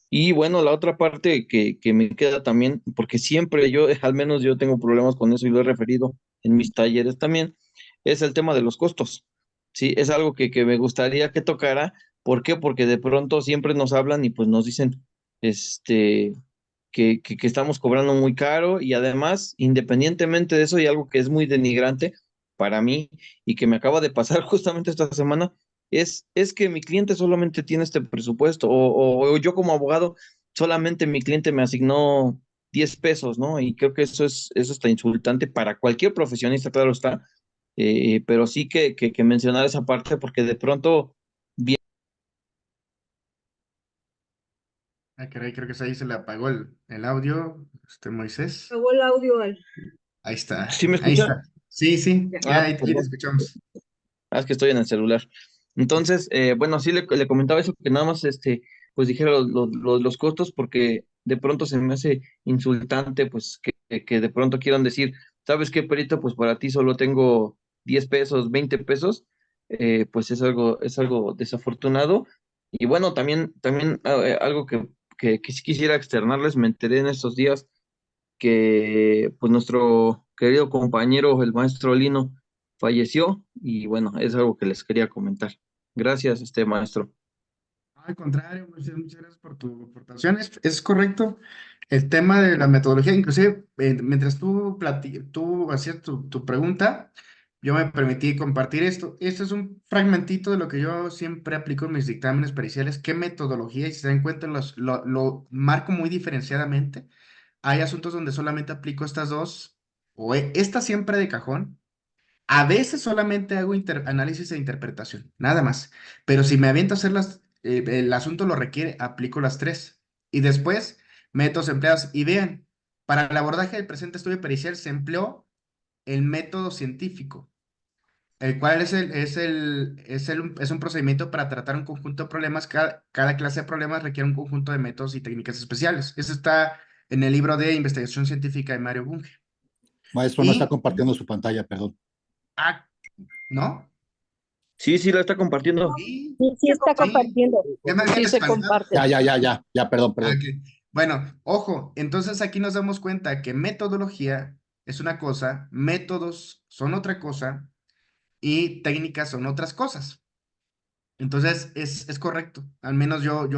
Y bueno, la otra parte que me queda también, porque siempre yo, al menos yo tengo problemas con eso y lo he referido en mis talleres también, es el tema de los costos. Sí, es algo que me gustaría que tocara. ¿Por qué? Porque de pronto siempre nos hablan y pues nos dicen, este, que estamos cobrando muy caro y además, independientemente de eso, y algo que es muy denigrante para mí y que me acaba de pasar justamente esta semana, es que mi cliente solamente tiene este presupuesto o yo como abogado, solamente mi cliente me asignó 10 pesos, ¿no? Y creo que eso está insultante para cualquier profesionista, claro está, pero sí que mencionar esa parte porque de pronto Ah, caray, creo que ahí se le apagó el audio, Moisés. Pagó el audio al... Ahí está, ¿sí me ahí escucha? está. Sí, sí, Ya. ya Ah, ahí te perdón. escuchamos. Ah, es que estoy en el celular. Entonces, bueno, sí le comentaba eso, que nada más, pues dijera los costos, porque de pronto se me hace insultante, pues, que de pronto quieran decir, ¿sabes qué, perito? Pues para ti solo tengo 10 pesos, 20 pesos, pues es algo desafortunado. Y bueno, también algo que sí quisiera externarles, me enteré en estos días que pues nuestro querido compañero, el maestro Lino, falleció y bueno, es algo que les quería comentar. Gracias, maestro. Al contrario, muchas gracias por tu aportación. Es correcto. El tema de la metodología, inclusive, mientras tú hacías tu pregunta, yo me permití compartir esto. Esto es un fragmentito de lo que yo siempre aplico en mis dictámenes periciales. ¿Qué metodología? Y si se dan cuenta, lo marco muy diferenciadamente. Hay asuntos donde solamente aplico estas dos, o esta siempre de cajón. A veces solamente hago análisis e interpretación, nada más. Pero si me aviento a hacerlas, el asunto lo requiere, aplico las tres. Y después, métodos empleados. Y vean, para el abordaje del presente estudio pericial se empleó el método científico, el cual es un procedimiento para tratar un conjunto de problemas. Cada clase de problemas requiere un conjunto de métodos y técnicas especiales. Eso está en el libro de investigación científica de Mario Bunge. Maestro, no está Y, compartiendo su pantalla, perdón. ah, ¿no? Sí, sí, la está compartiendo. Sí, Sí, sí está sí. compartiendo. Ya me habían Sí se espantado. comparte. Ya, perdón, Ah, perdón. ok. Bueno, ojo, entonces aquí nos damos cuenta que metodología es una cosa, métodos son otra cosa y técnicas son otras cosas. Entonces es correcto. Al menos yo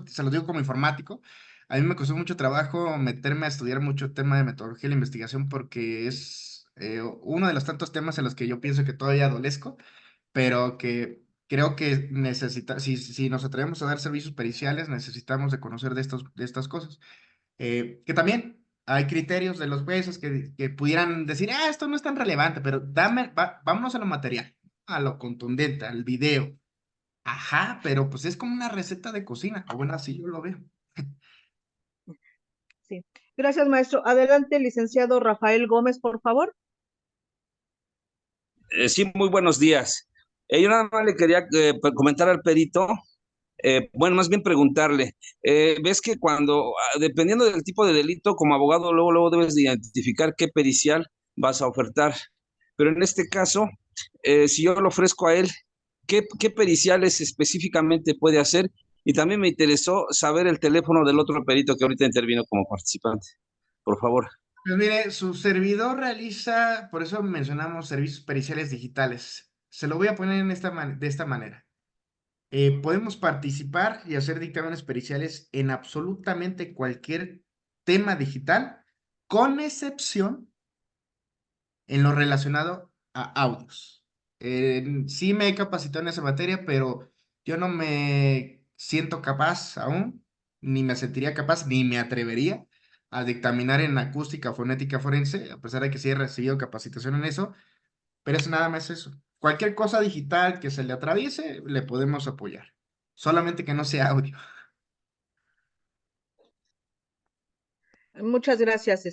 se lo digo como informático, a mí me costó mucho trabajo meterme a estudiar mucho tema de metodología y la investigación porque es uno de los tantos temas en los que yo pienso que todavía adolezco, pero que creo que si nos atrevemos a dar servicios periciales, necesitamos de conocer de estas cosas. Que también hay criterios de los jueces que pudieran decir, esto no es tan relevante, pero vámonos a lo material, a lo contundente, al video. Ajá, pero pues es como una receta de cocina, o bueno, así yo lo veo. Sí. Gracias, maestro. Adelante, licenciado Rafael Gómez, por favor. Sí, muy buenos días. Yo nada más le quería comentar al perito, bueno, más bien preguntarle, ves que dependiendo del tipo de delito, como abogado, luego debes de identificar qué pericial vas a ofertar. Pero en este caso, si yo lo ofrezco a él, ¿qué periciales específicamente puede hacer? Y también me interesó saber el teléfono del otro perito que ahorita intervino como participante. Por favor. Pues mire, su servidor realiza, por eso mencionamos servicios periciales digitales. Se lo voy a poner de esta manera. Podemos participar y hacer dictámenes periciales en absolutamente cualquier tema digital, con excepción en lo relacionado a audios. Sí me he capacitado en esa materia, pero yo no me siento capaz aún, ni me sentiría capaz, ni me atrevería a dictaminar en acústica, fonética forense, a pesar de que sí he recibido capacitación en eso, pero es nada más eso. Cualquier cosa digital que se le atraviese, le podemos apoyar. Solamente que no sea audio. Muchas gracias.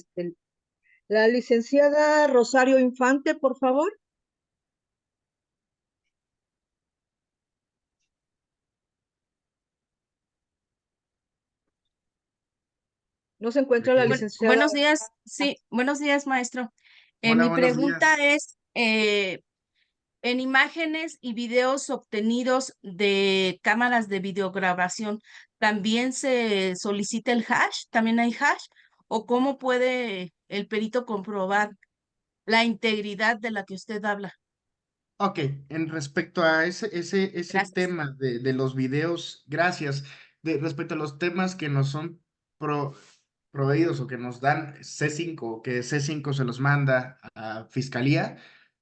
La licenciada Rosario Infante, por favor. No se encuentra la licenciada. Buenos días, sí, buenos días, maestro. Hola, Mi buenos pregunta días. es, en imágenes y videos obtenidos de cámaras de videograbación, ¿también se solicita el hash? ¿También hay hash? ¿O cómo puede el perito comprobar la integridad de la que usted habla? Ok, en respecto a ese Gracias. tema de los videos, gracias. Respecto a los temas que nos son proveídos o que nos dan C5, o que C5 se los manda a Fiscalía,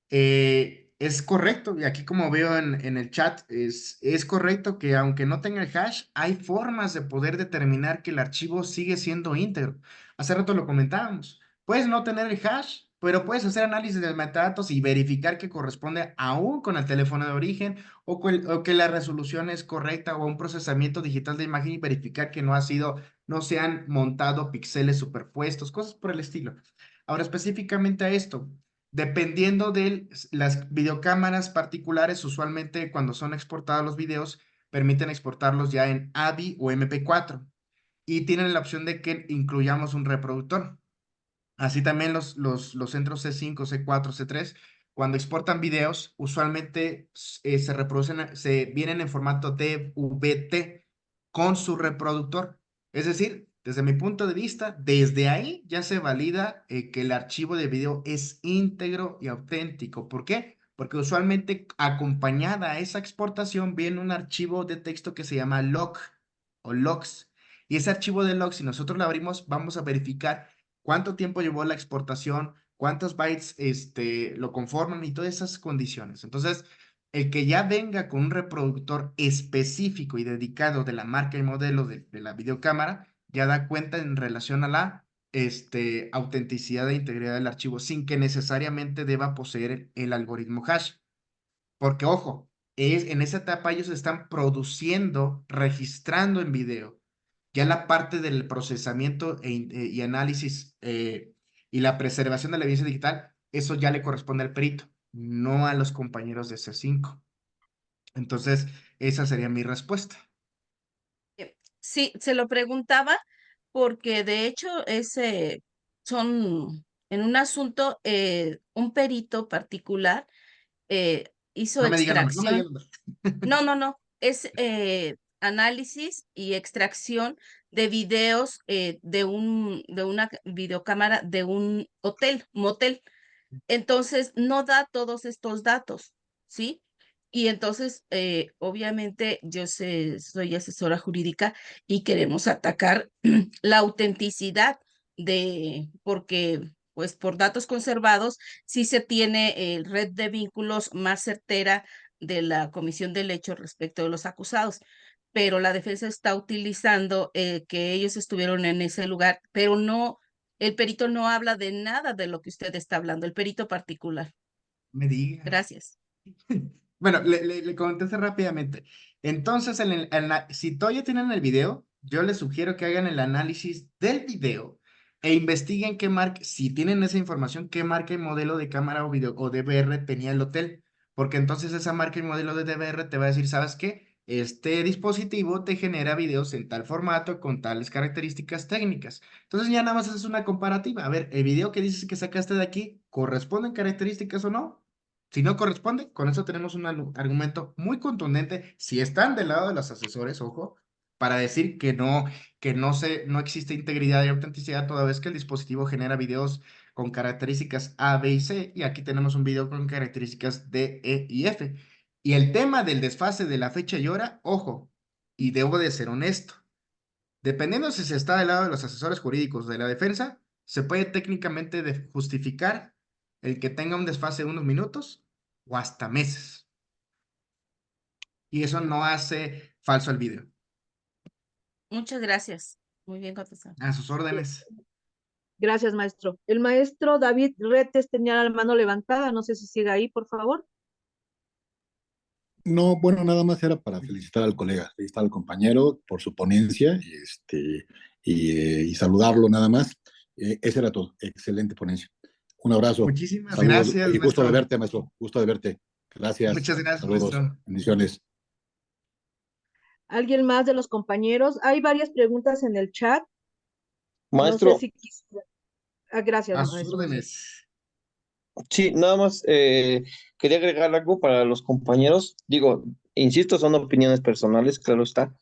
es correcto. Y aquí como veo en el chat, es correcto que aunque no tenga el hash, hay formas de poder determinar que el archivo sigue siendo íntegro. Hace rato lo comentábamos. Puedes no tener el hash, pero puedes hacer análisis de metadatos y verificar que corresponde aún con el teléfono de origen o que la resolución es correcta o un procesamiento digital de imagen y verificar que no se han montado píxeles superpuestos, cosas por el estilo. Ahora, específicamente a esto, dependiendo de las videocámaras particulares, usualmente cuando son exportados los videos, permiten exportarlos ya en AVI o MP4 y tienen la opción de que incluyamos un reproductor. Así también los centros C5, C4, C3, cuando exportan videos, usualmente se reproducen, se vienen en formato DVT con su reproductor. Es decir, desde mi punto de vista, desde ahí ya se valida que el archivo de video es íntegro y auténtico. ¿Por qué? Porque usualmente acompañada a esa exportación viene un archivo de texto que se llama log o logs. Y ese archivo de logs, si nosotros lo abrimos, vamos a verificar cuánto tiempo llevó la exportación, cuántos bytes lo conforman y todas esas condiciones. Entonces, el que ya venga con un reproductor específico y dedicado de la marca y modelo de la videocámara, ya da cuenta en relación a la autenticidad e integridad del archivo sin que necesariamente deba poseer el algoritmo hash. Porque, ojo, en esa etapa ellos están produciendo, registrando en video. Ya la parte del procesamiento y análisis y la preservación de la evidencia digital, eso ya le corresponde al perito, no a los compañeros de C5. Entonces, esa sería mi respuesta. Sí, se lo preguntaba porque de hecho son en un asunto, un perito particular hizo No me digan nombre, no me digan extracción. nombre. No, no, no. Es análisis y extracción de videos de una videocámara de un hotel, motel. Entonces, no da todos estos datos, ¿sí? Y entonces, obviamente, soy asesora jurídica y queremos atacar la autenticidad porque, pues, por datos conservados, sí se tiene red de vínculos más certera de la comisión del hecho respecto de los acusados, pero la defensa está utilizando que ellos estuvieron en ese lugar, pero no, el perito no habla de nada de lo que usted está hablando, el perito particular. Me diga. Gracias. Bueno, le contesto rápidamente. Entonces, si todavía tienen el video, yo les sugiero que hagan el análisis del video e investiguen qué marca, si tienen esa información, qué marca y modelo de cámara o video o DVR tenía el hotel. Porque entonces esa marca y modelo de DVR te va a decir, ¿sabes qué? Este dispositivo te genera videos en tal formato con tales características técnicas. Entonces ya nada más es una comparativa. A ver, el video que dices que sacaste de aquí, ¿corresponden características o no? Si no corresponde, con eso tenemos un argumento muy contundente, si están del lado de los asesores, ojo, para decir no existe integridad y autenticidad toda vez que el dispositivo genera videos con características A, B y C, y aquí tenemos un video con características D, E y F. Y el tema del desfase de la fecha y hora, ojo, y debo de ser honesto, dependiendo si se está del lado de los asesores jurídicos de la defensa, se puede técnicamente justificar el que tenga un desfase de unos minutos o hasta meses. Y eso no hace falso el video. Muchas gracias. Muy bien contestado. A sus órdenes. Gracias, maestro. El maestro David Retes tenía la mano levantada, no sé si sigue ahí, por favor. No, bueno, nada más era para felicitar al colega, felicitar al compañero por su ponencia y saludarlo nada más. Ese era todo. Excelente ponencia. Un abrazo, Muchísimas saludos gracias, y gusto de maestro. verte, maestro. Gusto de verte. Gracias. Muchas gracias, Saludos. maestro. Bendiciones. ¿Alguien más de los compañeros? Hay varias preguntas en el chat. No sé Maestro, si quisiera. Gracias, A sus maestro. órdenes. sí, nada más quería agregar algo para los compañeros. Digo, insisto, son opiniones personales, claro está.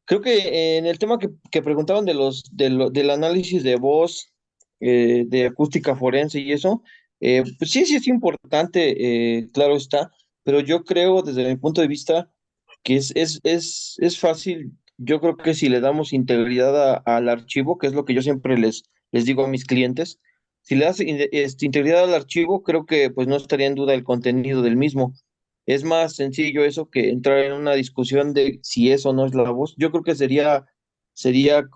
Creo que en el tema que preguntaban del análisis de voz, de acústica forense y eso, pues sí, sí es importante, claro está, pero yo creo desde mi punto de vista que es fácil, yo creo que si le damos integridad al archivo, que es lo que yo siempre les digo a mis clientes, si le das integridad al archivo, creo que pues no estaría en duda el contenido del mismo. Es más sencillo eso que entrar en una discusión de si es o no es la voz. Yo creo que sería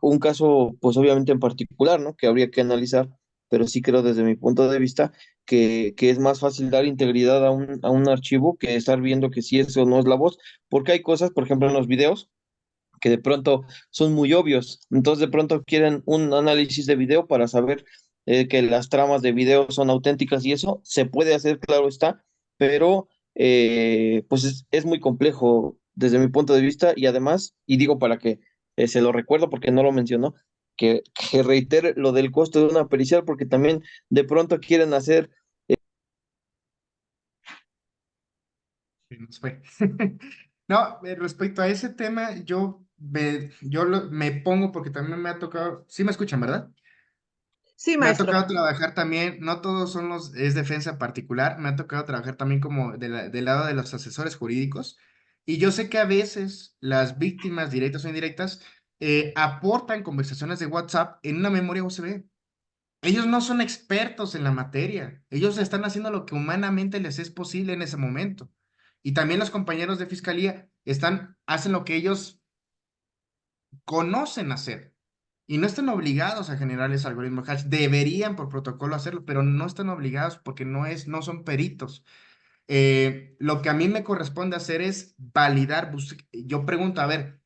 un caso, pues obviamente en particular, ¿no? Que habría que analizar, pero sí creo desde mi punto de vista que es más fácil dar integridad a un archivo que estar viendo que si es o no es la voz, porque hay cosas, por ejemplo, en los videos que de pronto son muy obvios. Entonces, de pronto quieren un análisis de video para saber que las tramas de video son auténticas y eso se puede hacer, claro está, pero pues es muy complejo desde mi punto de vista y además, y digo para que se lo recuerdo porque no lo mencionó, que reitere lo del costo de una pericial porque también de pronto quieren hacer. Se nos fue. No, respecto a ese tema, me pongo porque también me ha tocado, sí me escuchan, ¿verdad? Sí, Me ha maestro. tocado trabajar también, no todos es defensa particular, me ha tocado trabajar también como del lado de los asesores jurídicos. Y yo sé que a veces las víctimas, directas o indirectas, aportan conversaciones de WhatsApp en una memoria USB. Ellos no son expertos en la materia, ellos están haciendo lo que humanamente les es posible en ese momento. Y también los compañeros de fiscalía hacen lo que ellos conocen hacer. Y no están obligados a generar ese algoritmo hash. Deberían por protocolo hacerlo, pero no están obligados porque no son peritos. Lo que a mí me corresponde hacer es validar. Yo pregunto, a ver,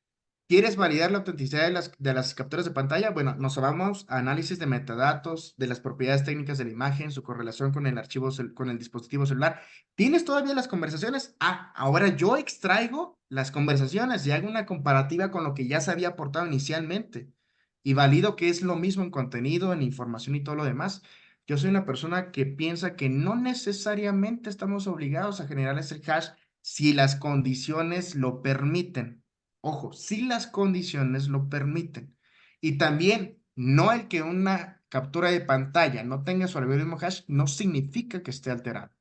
¿quieres validar la autenticidad de las capturas de pantalla? Bueno, nos vamos a análisis de metadatos, de las propiedades técnicas de la imagen, su correlación con el archivo, con el dispositivo celular. ¿Tienes todavía las conversaciones? Ah, ahora yo extraigo las conversaciones y hago una comparativa con lo que ya se había aportado inicialmente y valido que es lo mismo en contenido, en información y todo lo demás. Yo soy una persona que piensa que no necesariamente estamos obligados a generar ese hash si las condiciones lo permiten. Ojo, si las condiciones lo permiten. Y también, no el que una captura de pantalla no tenga su algoritmo hash no significa que esté alterado.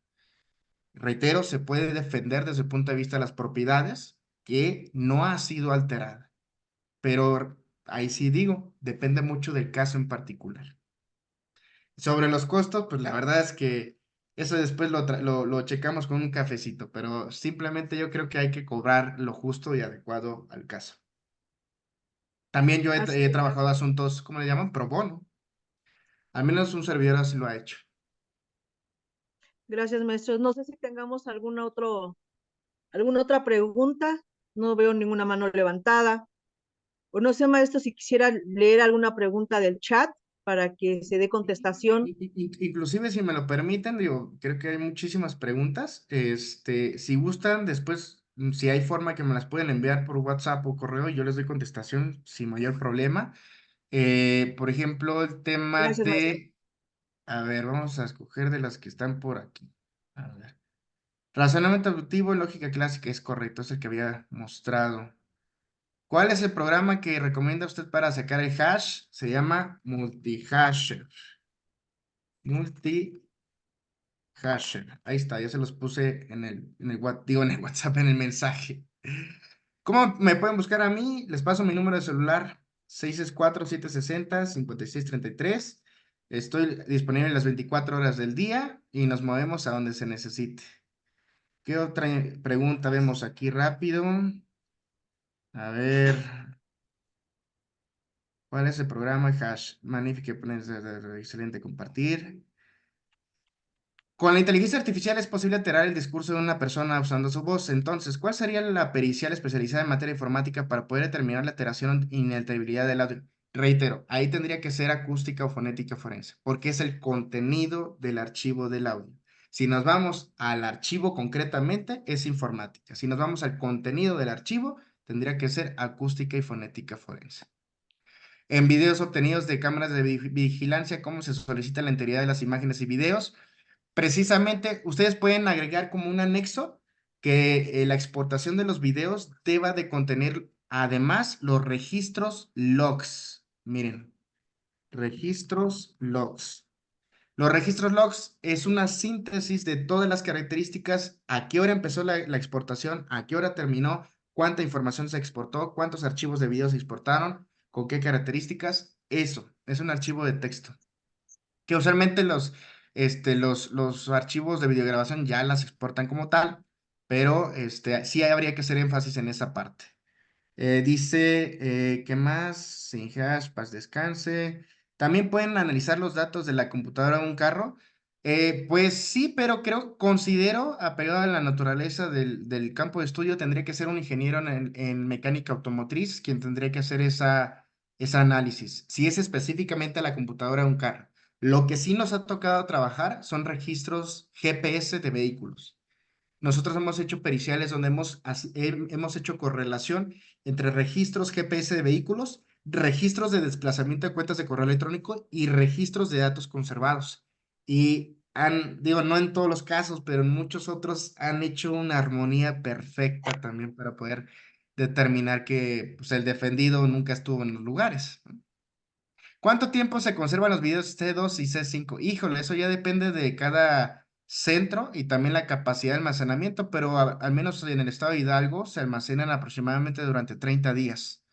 Reitero, se puede defender desde el punto de vista de las propiedades que no ha sido alterada. Pero ahí sí digo, depende mucho del caso en particular. Sobre los costos, pues la verdad es que eso después lo checamos con un cafecito, pero simplemente yo creo que hay que cobrar lo justo y adecuado al caso. También yo Así he es. trabajado asuntos, ¿cómo le llaman? Pro bono. Al menos un servidor así lo ha hecho. Gracias, maestro. No sé si tengamos alguna otra pregunta. No veo ninguna mano levantada. O no sé, maestro, si quisiera leer alguna pregunta del chat para que se dé contestación. Inclusive, si me lo permiten, digo, creo que hay muchísimas preguntas. Si gustan, después, si hay forma que me las pueden enviar por WhatsApp o correo, yo les doy contestación sin mayor problema. Por ejemplo, el tema Gracias, maestro. a ver, vamos a escoger de las que están por aquí. A ver. Razonamiento auditivo y lógica clásica es correcto, es el que había mostrado. ¿Cuál es el programa que recomienda usted para sacar el hash? Se llama Multihasher. Multihasher. Ahí está, ya se los puse en el WhatsApp, en el mensaje. ¿Cómo me pueden buscar a mí? Les paso mi número de celular, 664-760-5633. Estoy disponible las 24 horas del día y nos movemos a donde se necesite. ¿Qué otra pregunta vemos aquí rápido? A ver. ¿Cuál es el programa? Hash. Magnífico, excelente compartir. Con la inteligencia artificial es posible alterar el discurso de una persona usando su voz. Entonces, ¿cuál sería la pericial especializada en materia informática para poder determinar la alteración e inalterabilidad del audio? Reitero, ahí tendría que ser acústica o fonética forense, porque es el contenido del archivo del audio. Si nos vamos al archivo concretamente, es informática. Si nos vamos al contenido del archivo, tendría que ser acústica y fonética forense. En videos obtenidos de cámaras de vigilancia, ¿cómo se solicita la integridad de las imágenes y videos? Precisamente, ustedes pueden agregar como un anexo que la exportación de los videos deba de contener además los registros logs. Miren, registros logs. Los registros logs es una síntesis de todas las características, a qué hora empezó la exportación, a qué hora terminó, cuánta información se exportó, cuántos archivos de video se exportaron, con qué características. Eso, es un archivo de texto que usualmente los archivos de videograbación ya las exportan como tal, pero sí habría que hacer énfasis en esa parte. Dice, ¿qué más? Sin hash, paz descanse. También pueden analizar los datos de la computadora de un carro. Pues sí, pero considero, apegado a la naturaleza del campo de estudio, tendría que ser un ingeniero en mecánica automotriz quien tendría que hacer esa análisis. Si es específicamente a la computadora de un carro. Lo que sí nos ha tocado trabajar son registros GPS de vehículos. Nosotros hemos hecho periciales donde hemos hecho correlación entre registros GPS de vehículos, registros de desplazamiento de cuentas de correo electrónico y registros de datos conservados. Y digo, no en todos los casos, pero en muchos otros han hecho una armonía perfecta también para poder determinar que pues, el defendido nunca estuvo en los lugares. ¿Cuánto tiempo se conservan los videos C2 y C5? Híjole, eso ya depende de cada centro y también la capacidad de almacenamiento, pero al menos en el estado de Hidalgo se almacenan aproximadamente durante 30 días.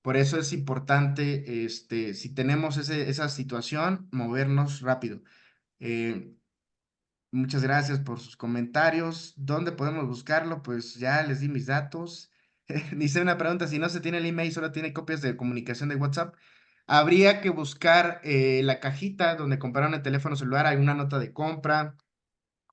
Por eso es importante, si tenemos esa situación, movernos rápido. Eh, Muchas gracias por sus comentarios. ¿Dónde podemos buscarlo? Pues ya les di mis datos. Dice una pregunta, si no se tiene el email, solo tiene copias de comunicación de WhatsApp. Habría que buscar la cajita donde compraron el teléfono celular, hay una nota de compra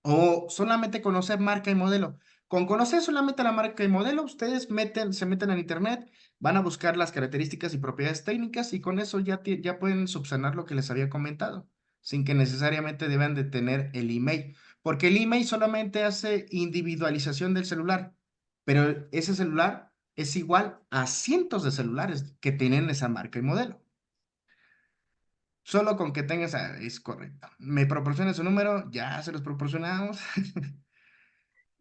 o solamente conocer marca y modelo. Con conocer solamente la marca y modelo, ustedes se meten en internet, van a buscar las características y propiedades técnicas y con eso ya pueden subsanar lo que les había comentado, sin que necesariamente deban de tener el email, porque el email solamente hace individualización del celular, pero ese celular es igual a cientos de celulares que tienen esa marca y modelo. Solo con que tengas, es correcto. Me proporciona su número, ya se los proporcionamos.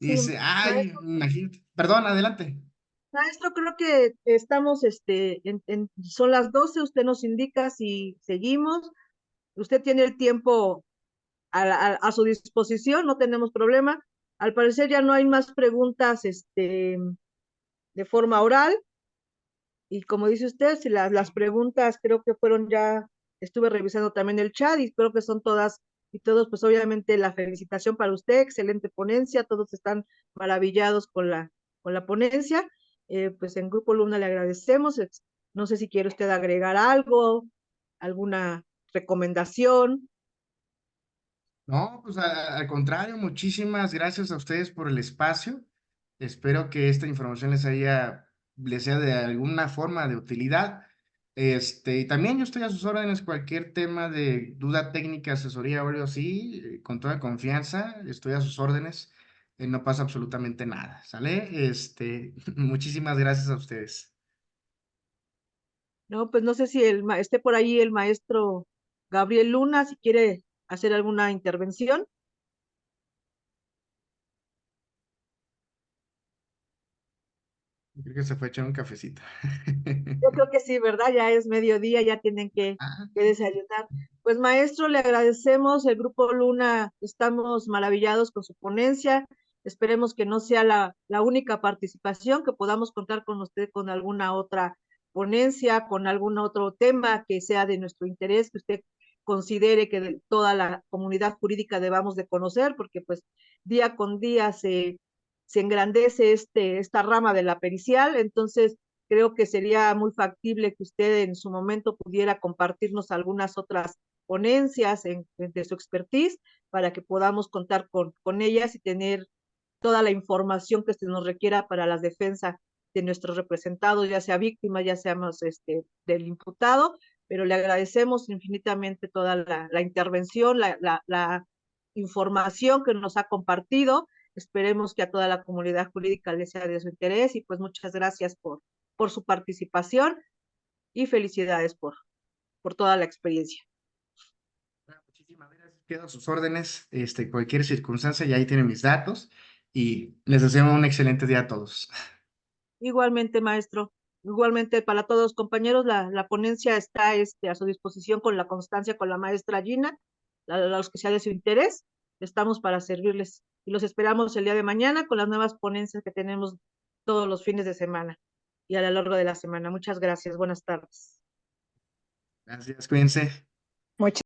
Sí, Dice, ay, maestro, imagínate. Perdón, adelante. maestro, creo que estamos, son las 12. Usted nos indica si seguimos. Usted tiene el tiempo a su disposición, no tenemos problema. Al parecer ya no hay más preguntas, de forma oral. Y como dice usted, si las preguntas creo que fueron ya, estuve revisando también el chat y creo que son todas y todos, pues obviamente la felicitación para usted, excelente ponencia, todos están maravillados con la ponencia. Pues en Grupo Luna le agradecemos. No sé si quiere usted agregar algo, alguna recomendación. No, pues al contrario, muchísimas gracias a ustedes por el espacio. Espero que esta información les sea de alguna forma de utilidad. Y también yo estoy a sus órdenes, cualquier tema de duda técnica, asesoría o algo así, con toda confianza, estoy a sus órdenes. No pasa absolutamente nada, ¿sale? Muchísimas gracias a ustedes. No, pues no sé si esté por ahí el maestro Gabriel Luna, si quiere hacer alguna intervención. Creo que se fue a echar un cafecito. Yo creo que sí, ¿verdad? Ya es mediodía, ya tienen Ah, que desayunar. Pues maestro, le agradecemos, el Grupo Luna, estamos maravillados con su ponencia. Esperemos que no sea la única participación, que podamos contar con usted con alguna otra ponencia, con algún otro tema que sea de nuestro interés, que usted considere que toda la comunidad jurídica debamos de conocer, porque pues día con día se engrandece esta rama de la pericial. Entonces, Creo que sería muy factible que usted en su momento pudiera compartirnos algunas otras ponencias de su expertise para que podamos contar con ellas y tener toda la información que se nos requiera para la defensa de nuestros representados, ya sea víctima, ya seamos del imputado, pero le agradecemos infinitamente toda la intervención, la información que nos ha compartido. Esperemos que a toda la comunidad jurídica le sea de su interés y pues muchas gracias por su participación y felicidades por toda la experiencia. Muchísimas gracias. Quedo a sus órdenes, cualquier circunstancia, y ahí tienen mis datos. Y les deseo un excelente día a todos. Igualmente, maestro. Igualmente para todos, compañeros, la ponencia está a su disposición con la constancia con la maestra Gina, los que sea de su interés. Estamos para servirles y los esperamos el día de mañana con las nuevas ponencias que tenemos todos los fines de semana y a lo largo de la semana. Muchas gracias. Buenas tardes. Gracias, cuídense. Muchas